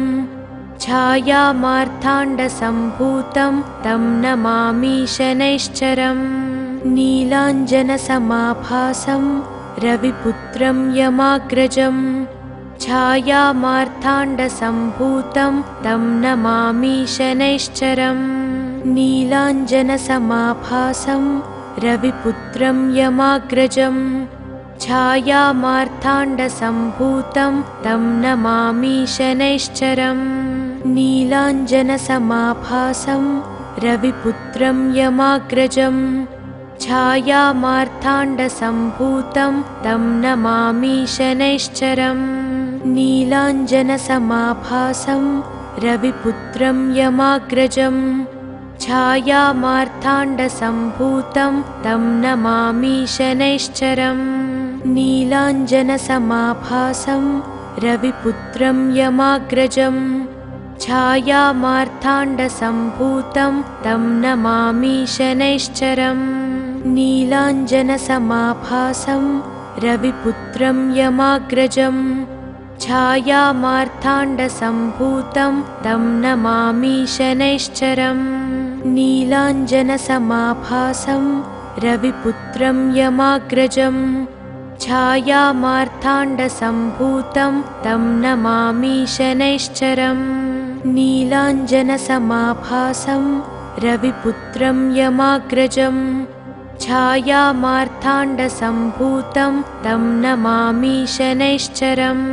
छायामार्ताण्डसम्भूतं तं नमामि शनैश्चरम् नीलाञ्जनसमाभासं रविपुत्रं यमाग्रजं छायामार्ताण्डसम्भूतं तं नमामि शनैश्चरम् नीलाञ्जनसमाभासं रविपुत्रं यमाग्रजं छायामार्ताण्डसम्भूतं तं नमामि शनैश्चरम् नीलाञ्जनसमाभासं रविपुत्रं यमाग्रजं छायामार्ताण्डसम्भूतं तं नमामि शनैश्चरम् नीलाञ्जनसमाभासं रविपुत्रं यमाग्रजं छायामार्ताण्डसम्भूतं तं नमामि शनैश्चरम् नीलाञ्जनसमाभासं रविपुत्रं यमाग्रजं छायामार्ताण्डसम्भूतं तं नमामि शनैश्चरम् नीलाञ्जनसमाभासं रविपुत्रं यमाग्रजं छायामार्ताण्डसम्भूतं तं नमामि शनैश्चरम् नीलाञ्जनसमाभासं रविपुत्रं यमाग्रजं छायामार्ताण्डसम्भूतं तं नमामि शनैश्चरम् नीलाञ्जनसमाभासं रविपुत्रं यमाग्रजं छायामार्ताण्डसम्भूतं तं नमामि शनैश्चरम्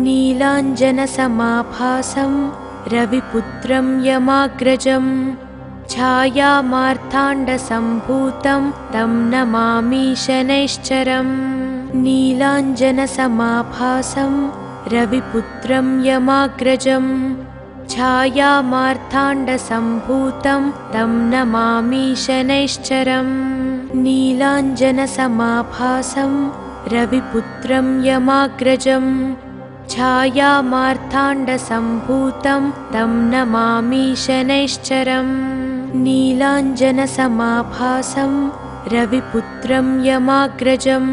नीलाञ्जनसमाभासं रविपुत्रं यमाग्रजं छायामार्ताण्डसम्भूतं तं नमामि शनैश्चरम् नीलाञ्जनसमाभासं रविपुत्रं यमाग्रजं छायामार्ताण्डसम्भूतं तं नमामि शनैश्चरम् नीलाञ्जनसमाभासं रविपुत्रं यमाग्रजं छायामार्ताण्डसम्भूतं तं नमामि शनैश्चरम् नीलाञ्जनसमाभासं रविपुत्रं यमाग्रजं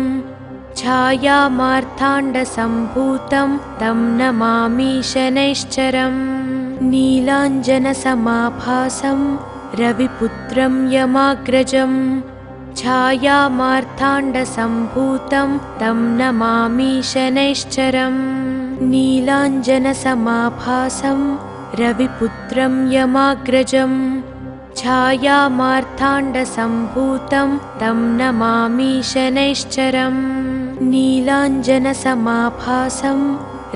छायामार्ताण्डसम्भूतं तं नमामि शनैश्चरम् नीलाञ्जनसमाभासं रविपुत्रं यमाग्रजं छायामार्ताण्डसम्भूतं तं नमामि शनैश्चरम् नीलाञ्जनसमाभासं रविपुत्रं यमाग्रजं छायामार्ताण्डसम्भूतं तं नमामि शनैश्चरम् नीलाञ्जनसमाभासं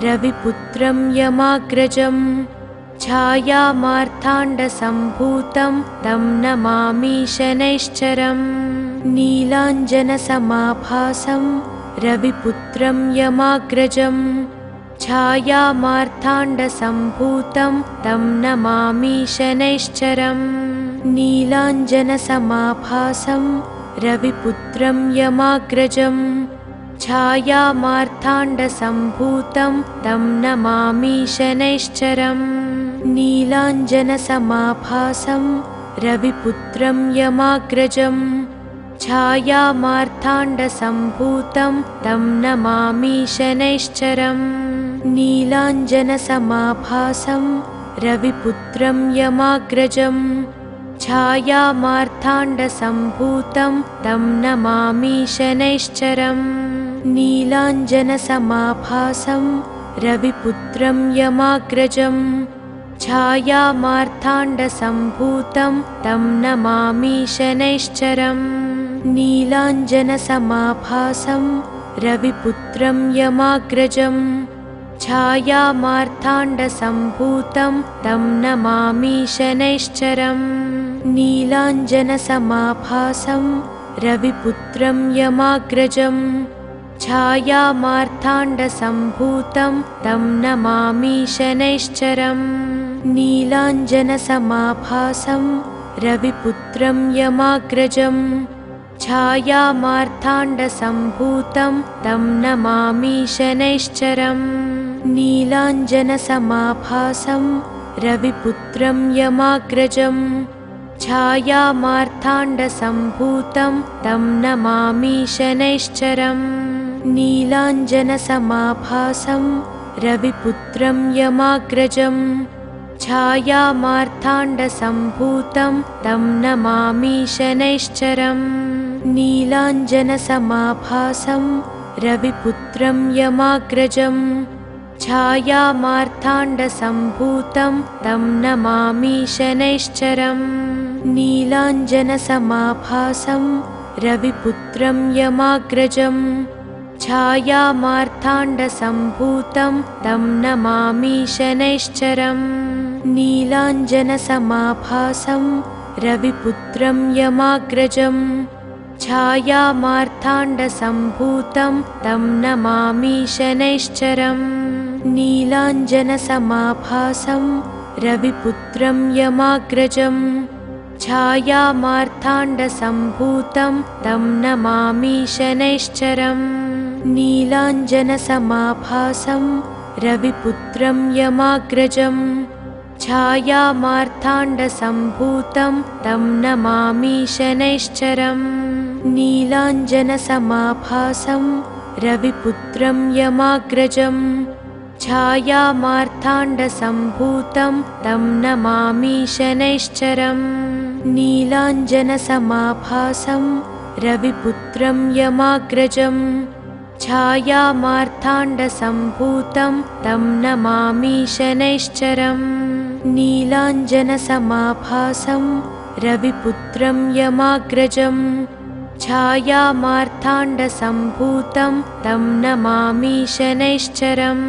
रविपुत्रं यमाग्रजं छायामार्ताण्डसम्भूतं तं नमामि शनैश्चरम् नीलाञ्जनसमाभासं रविपुत्रं यमाग्रजं छायामार्ताण्डसम्भूतं तं नमामि शनैश्चरम् नीलाञ्जनसमाभासं रविपुत्रं यमाग्रजं छायामार्ताण्डसम्भूतं तं नमामि शनैश्चरम् नीलाञ्जनसमाभासं रविपुत्रं यमाग्रजं छायामार्ताण्डसम्भूतं तं नमामि शनैश्चरम् नीलाञ्जनसमाभासं रविपुत्रं यमाग्रजं छायामार्ताण्डसम्भूतं तं नमामि शनैश्चरम् नीलाञ्जनसमाभासं रविपुत्रं यमाग्रजं छायामार्ताण्डसम्भूतं तं नमामि शनैश्चरम् नीलाञ्जनसमाभासं रविपुत्रं यमाग्रजं छायामार्ताण्डसम्भूतं तं नमामि शनैश्चरम् नीलाञ्जनसमाभासं रविपुत्रं यमाग्रजं छायामार्ताण्डसम्भूतं तं नमामि शनैश्चरम् नीलाञ्जनसमाभासं रविपुत्रं यमाग्रजं छायामार्ताण्डसम्भूतं तं नमामि शनैश्चरम् नीलाञ्जनसमाभासं रविपुत्रं यमाग्रजं छायामार्ताण्डसम्भूतं तं नमामि शनैश्चरम् नीलाञ्जनसमाभासं रविपुत्रं यमाग्रजं छायामार्ताण्डसम्भूतं तं नमामि शनैश्चरम् नीलाञ्जनसमाभासं रविपुत्रं यमाग्रजं छायामार्ताण्डसम्भूतं तं नमामि शनैश्चरम् नीलाञ्जनसमाभासं रविपुत्रं यमाग्रजं छायामार्ताण्डसम्भूतं तं नमामि शनैश्चरम् नीलाञ्जनसमाभासं रविपुत्रं यमाग्रजं छायामार्ताण्डसम्भूतं तं नमामि शनैश्चरम् नीलाञ्जनसमाभासं रविपुत्रं यमाग्रजं छायामार्ताण्डसम्भूतं तं नमामि शनैश्चरम् नीलाञ्जनसमाभासं रविपुत्रं यमाग्रजं छायामार्ताण्डसम्भूतं तं नमामि शनैश्चरम् नीलाञ्जनसमाभासं रविपुत्रं यमाग्रजं छायामार्ताण्डसम्भूतं तं नमामि शनैश्चरम् नीलाञ्जनसमाभासं रविपुत्रं यमाग्रजं छायामार्ताण्डसम्भूतं तं नमामि शनैश्चरम् नीलाञ्जनसमाभासं रविपुत्रं यमाग्रजं छायामार्ताण्डसम्भूतं तं नमामि शनैश्चरम्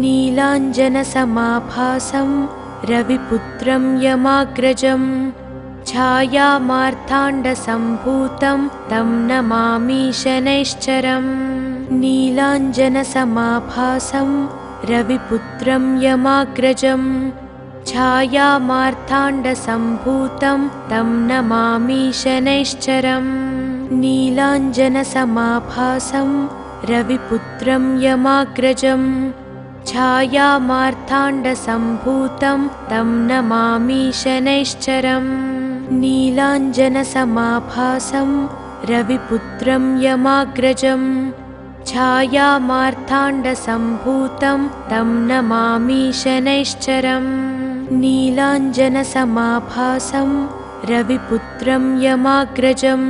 नीलाञ्जनसमाभासं रविपुत्रं यमाग्रजं छायामार्ताण्डसम्भूतं तं नमामि शनैश्चरम् नीलाञ्जनसमाभासं रविपुत्रं यमाग्रजं छायामार्ताण्डसम्भूतं तं नमामि शनैश्चरम् नीलाञ्जनसमाभासं रविपुत्रं यमाग्रजं छायामार्ताण्डसम्भूतं तं नमामि शनैश्चरम् नीलाञ्जनसमाभासं रविपुत्रं यमाग्रजं छायामार्ताण्डसम्भूतं तं नमामि शनैश्चरम् नीलाञ्जनसमाभासं रविपुत्रं यमाग्रजं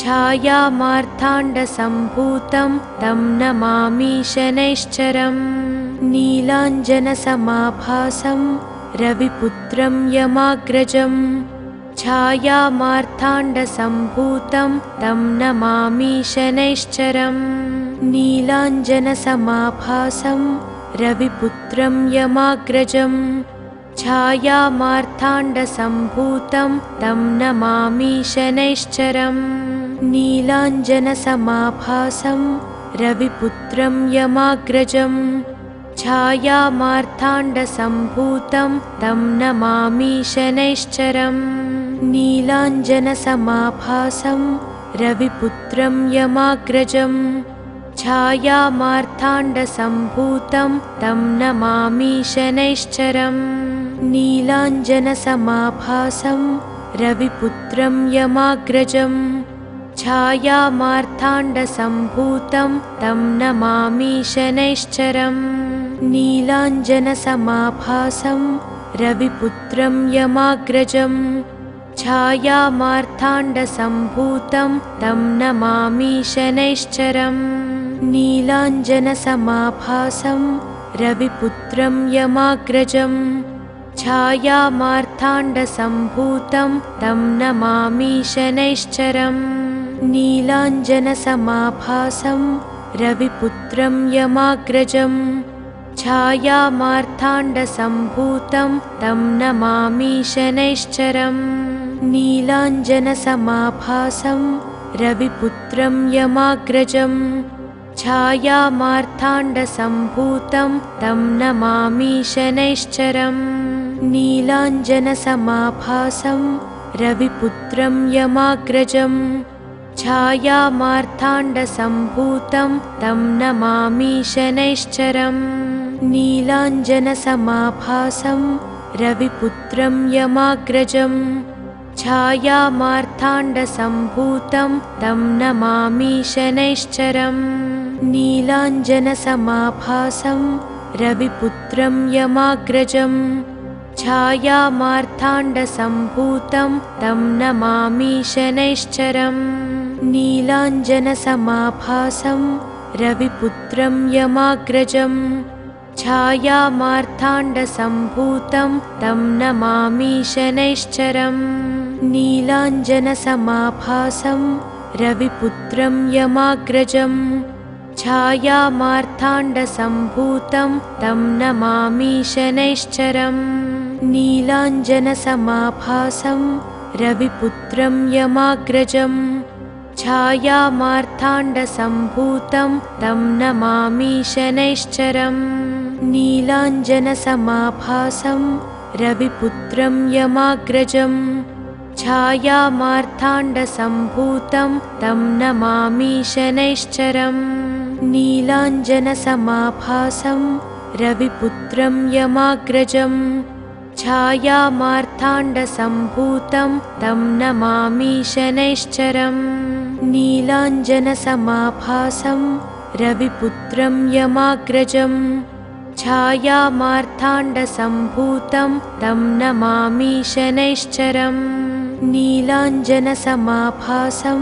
छायामार्ताण्डसम्भूतं तं नमामि शनैश्चरम् नीलाञ्जनसमाभासं रविपुत्रं यमाग्रजं छायामार्ताण्डसम्भूतं तं नमामि शनैश्चरम् नीलाञ्जनसमाभासं रविपुत्रं यमाग्रजं छायामार्ताण्डसम्भूतं तं नमामि शनैश्चरम् नीलाञ्जनसमाभासं रविपुत्रं यमाग्रजं छायामार्ताण्डसम्भूतं तं नमामि शनैश्चरम् नीलाञ्जनसमाभासं रविपुत्रं यमाग्रजं छायामार्ताण्डसम्भूतं तं नमामि शनैश्चरम् नीलाञ्जनसमाभासं रविपुत्रं यमाग्रजं छायामार्ताण्डसम्भूतं तं नमामि शनैश्चरम् नीलाञ्जनसमाभासं रविपुत्रं यमाग्रजं छायामार्ताण्डसम्भूतं तं नमामि शनैश्चरम् नीलाञ्जनसमाभासं रविपुत्रं यमाग्रजं छायामार्ताण्डसम्भूतं तं नमामि शनैश्चरम् नीलाञ्जनसमाभासं रविपुत्रं यमाग्रजं छायामार्ताण्डसम्भूतं तं नमामि शनैश्चरम् नीलाञ्जनसमाभासं रविपुत्रं यमाग्रजं छायामार्ताण्डसम्भूतं तं नमामि शनैश्चरम् नीलाञ्जनसमाभासं रविपुत्रं यमाग्रजं छायामार्ताण्डसम्भूतं तं नमामि शनैश्चरम् नीलाञ्जनसमाभासं रविपुत्रं यमाग्रजं छायामार्ताण्डसम्भूतं तं नमामि शनैश्चरम् नीलाञ्जनसमाभासं रविपुत्रं यमाग्रजं छायामार्ताण्डसम्भूतं तं नमामि शनैश्चरम् नीलाञ्जनसमाभासं रविपुत्रं यमाग्रजं छायामार्ताण्डसम्भूतं तं नमामि शनैश्चरम् नीलाञ्जनसमाभासं रविपुत्रं यमाग्रजं छायामार्ताण्डसम्भूतं तं नमामि शनैश्चरम् नीलाञ्जनसमाभासं रविपुत्रं यमाग्रजं छायामार्ताण्डसम्भूतं तं नमामि शनैश्चरम् नीलाञ्जनसमाभासं रविपुत्रं यमाग्रजं छायामार्ताण्डसम्भूतं तं नमामि शनैश्चरम् नीलाञ्जनसमाभासं रविपुत्रं यमाग्रजं छायामार्ताण्डसम्भूतं तं नमामि शनैश्चरम् नीलाञ्जनसमाभासं रविपुत्रं यमाग्रजं छायामार्ताण्डसम्भूतं तं नमामि शनैश्चरम् नीलाञ्जनसमाभासं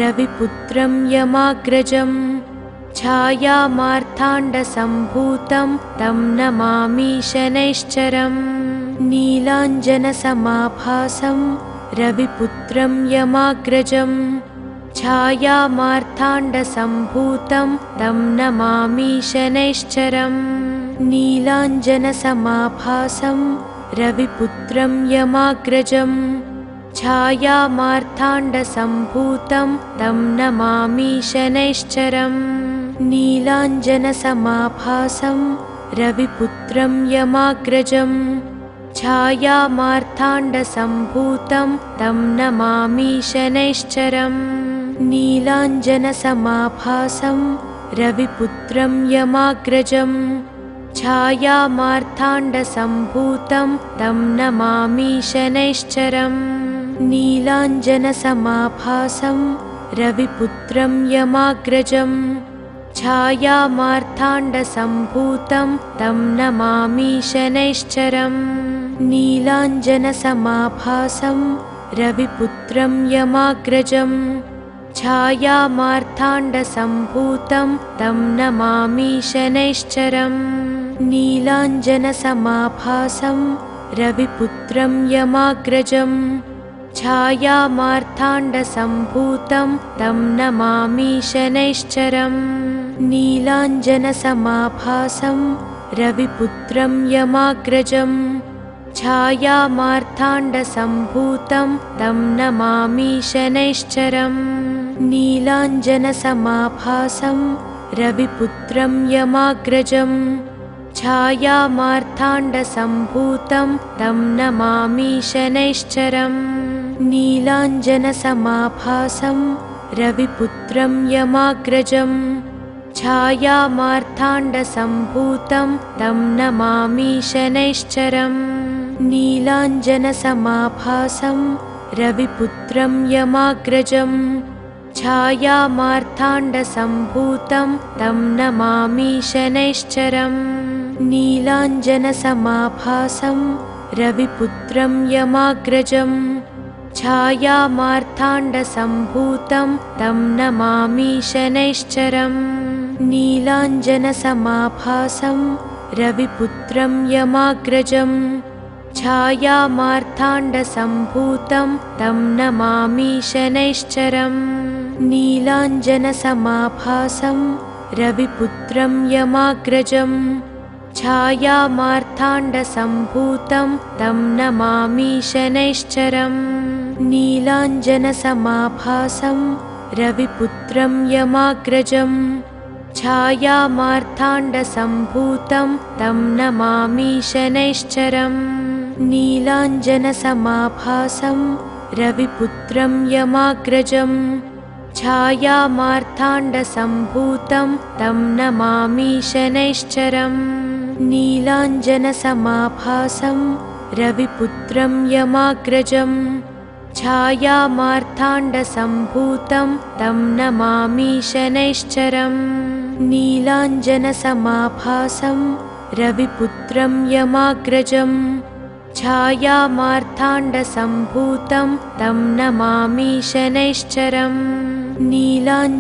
रविपुत्रं यमाग्रजं छायामार्ताण्डसम्भूतं तं नमामि शनैश्चरम् नीलाञ्जनसमाभासं रविपुत्रं यमाग्रजं छायामार्ताण्डसम्भूतं तं नमामि शनैश्चरम् नीलाञ्जनसमाभासं रविपुत्रं यमाग्रजं छायामार्ताण्डसम्भूतं तं नमामि शनैश्चरम् नीलाञ्जनसमाभासं रविपुत्रं यमाग्रजं छायामार्ताण्डसम्भूतं तं नमामि शनैश्चरम् नीलाञ्जनसमाभासं रविपुत्रं यमाग्रजं छायामार्ताण्डसम्भूतं तं नमामि शनैश्चरम् नीलाञ्जनसमाभासं रविपुत्रं यमाग्रजं छायामार्ताण्डसम्भूतं तं नमामि शनैश्चरम् नीलाञ्जनसमाभासं रविपुत्रं यमाग्रजं छायामार्ताण्डसम्भूतं तं नमामि शनैश्चरम् नीलाञ्जनसमाभासं रविपुत्रं यमाग्रजं छायामार्ताण्डसम्भूतं तं नमामि शनैश्चरम् नीलाञ्जनसमाभासं रविपुत्रं यमाग्रजं छायामार्ताण्डसम्भूतं तं नमामि शनैश्चरम् नीलाञ्जनसमाभासं रविपुत्रं यमाग्रजं छायामार्ताण्डसम्भूतं तं नमामि शनैश्चरम् नीलाञ्जनसमाभासं रविपुत्रं यमाग्रजं छायामार्ताण्डसम्भूतं तं नमामि शनैश्चरम् नीलाञ्जनसमाभासं रविपुत्रं यमाग्रजं छायामार्ताण्डसम्भूतं तं नमामि शनैश्चरम् नीलाञ्जनसमाभासं रविपुत्रं यमाग्रजं छायामार्ताण्डसम्भूतं तं नमामि शनैश्चरम् नीलाञ्जनसमाभासं रविपुत्रं यमाग्रजं छायामार्ताण्डसम्भूतं तं नमामि शनैश्चरम् नीलाञ्जनसमाभासं रविपुत्रं यमाग्रजं छायामार्ताण्डसम्भूतं तं नमामि शनैश्चरम् नीलाञ्जनसमाभासं रविपुत्रं यमाग्रजं छायामार्ताण्डसम्भूतं तं नमामि शनैश्चरम् नीलाञ्जनसमाभासं रविपुत्रं यमाग्रजं छायामार्ताण्डसम्भूतं तं नमामि शनैश्चरम् नीलाञ्जनसमाभासं रविपुत्रं यमाग्रजं छायामार्ताण्डसम्भूतं तं नमामि शनैश्चरम् नीलाञ्जनसमाभासं रविपुत्रं यमाग्रजं छायामार्ताण्डसम्भूतं तं नमामि शनैश्चरम् नीलाञ्जनसमाभासं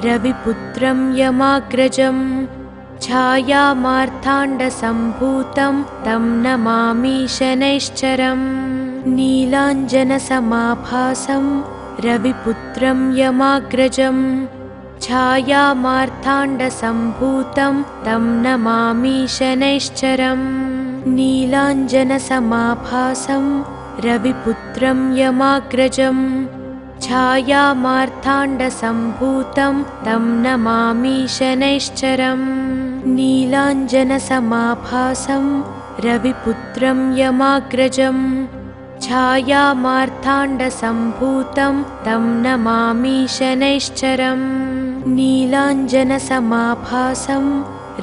रविपुत्रं यमाग्रजं छायामार्ताण्डसम्भूतं तं नमामि शनैश्चरम् नीलाञ्जनसमाभासं रविपुत्रं यमाग्रजं छायामार्ताण्डसम्भूतं तं नमामि शनैश्चरम् नीलाञ्जनसमाभासं रविपुत्रं यमाग्रजं छायामार्ताण्डसम्भूतं तं नमामि शनैश्चरम् नीलाञ्जनसमाभासं रविपुत्रं यमाग्रजं छायामार्ताण्डसम्भूतं तं नमामि शनैश्चरम् नीलाञ्जनसमाभासं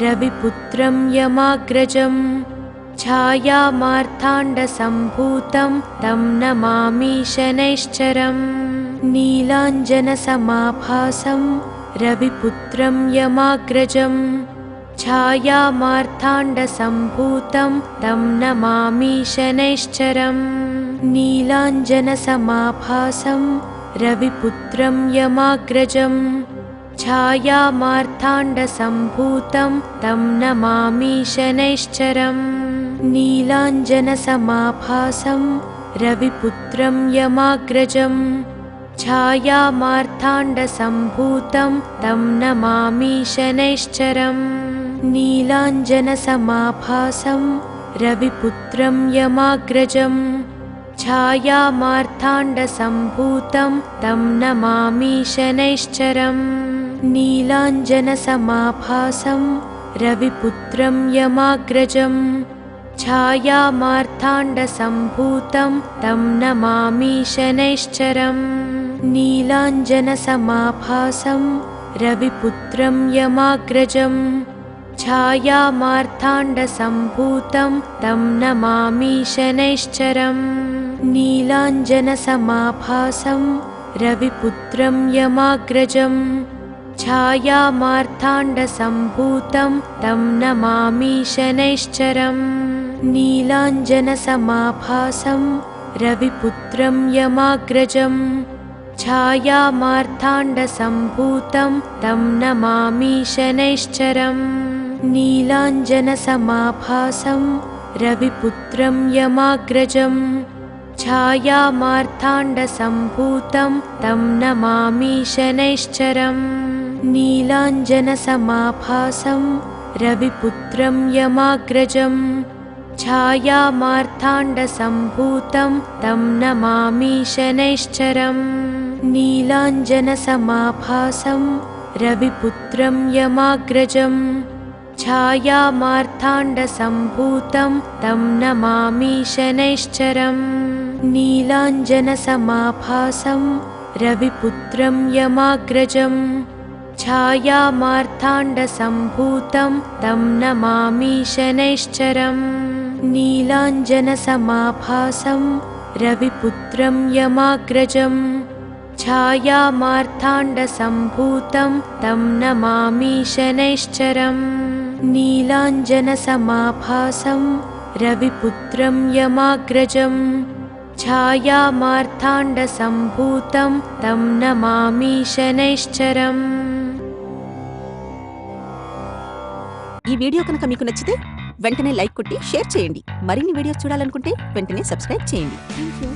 रविपुत्रं यमाग्रजं छायामार्ताण्डसम्भूतं तं नमामि शनैश्चरम् नीलाञ्जनसमाभासं रविपुत्रं यमाग्रजं छायामार्ताण्डसम्भूतं तं नमामि शनैश्चरम् नीलाञ्जनसमाभासं रविपुत्रं यमाग्रजं छायामार्ताण्डसम्भूतं तं नमामि शनैश्चरम् नीलाञ्जनसमाभासं रविपुत्रं यमाग्रजं छायामार्ताण्डसम्भूतं तं नमामि शनैश्चरम् नीलाञ्जनसमाभासं रविपुत्रं यमाग्रजं छायामार्ताण्डसम्भूतं तं नमामि शनैश्चरम् नीलाञ्जनसमाभासं रविपुत्रं यमाग्रजं छायामार्ताण्डसम्भूतं तं नमामि शनैश्चरम् नीलाञ्जनसमाभासं रविपुत्रं यमाग्रजं छायामार्ताण्डसम्भूतं तं नमामि शनैश्चरम् नीलाञ्जनसमाभासं रविपुत्रं यमाग्रजं छायामार्ताण्डसम्भूतं तं नमामि शनैश्चरम् नीलाञ्जनसमाभासं रविपुत्रं यमाग्रजं छायामार्ताण्डसम्भूतं तं नमामि शनैश्चरम् नीलाञ्जनसमाभासं रविपुत्रं यमाग्रजं छायामार्ताण्डसम्भूतं तं नमामि शनैश्चरम् नीलाञ्जनसमाभासं रविपुत्रं यमाग्रजं छायामार्ताण्डसम्भूतं तं नमामि शनैश्चरम् नीलाञ्जनसमाभासं रविपुत्रं यमाग्रजं छायामार्ताण्डसम्भूतं तं नमामि शनैश्चरम् नीलाञ्जनसमाभासं रविपुत्रं यमाग्रजं छायामार्ताण्डसम्भूतं तं नमामि शनैश्चरम् नीलाञ्जनसमाभासं रविपुत्रं यमाग्रजं छायामार्ताण्डसम्भूतं तं नमामि शनैश्चरम् नीलाञ्जनसमाभासं रविपुत्रं यमाग्रजं छायामार्ताण्डसम्भूतं तं नमामि शनैश्चरम्। ఈ వీడియో కనుక మీకు నచ్చితే వెంటనే లైక్ కొట్టి షేర్ చేయండి. మరిన్ని వీడియోస్ చూడాలనుకుంటే వెంటనే సబ్స్క్రైబ్ చేయండి. థాంక్యూ.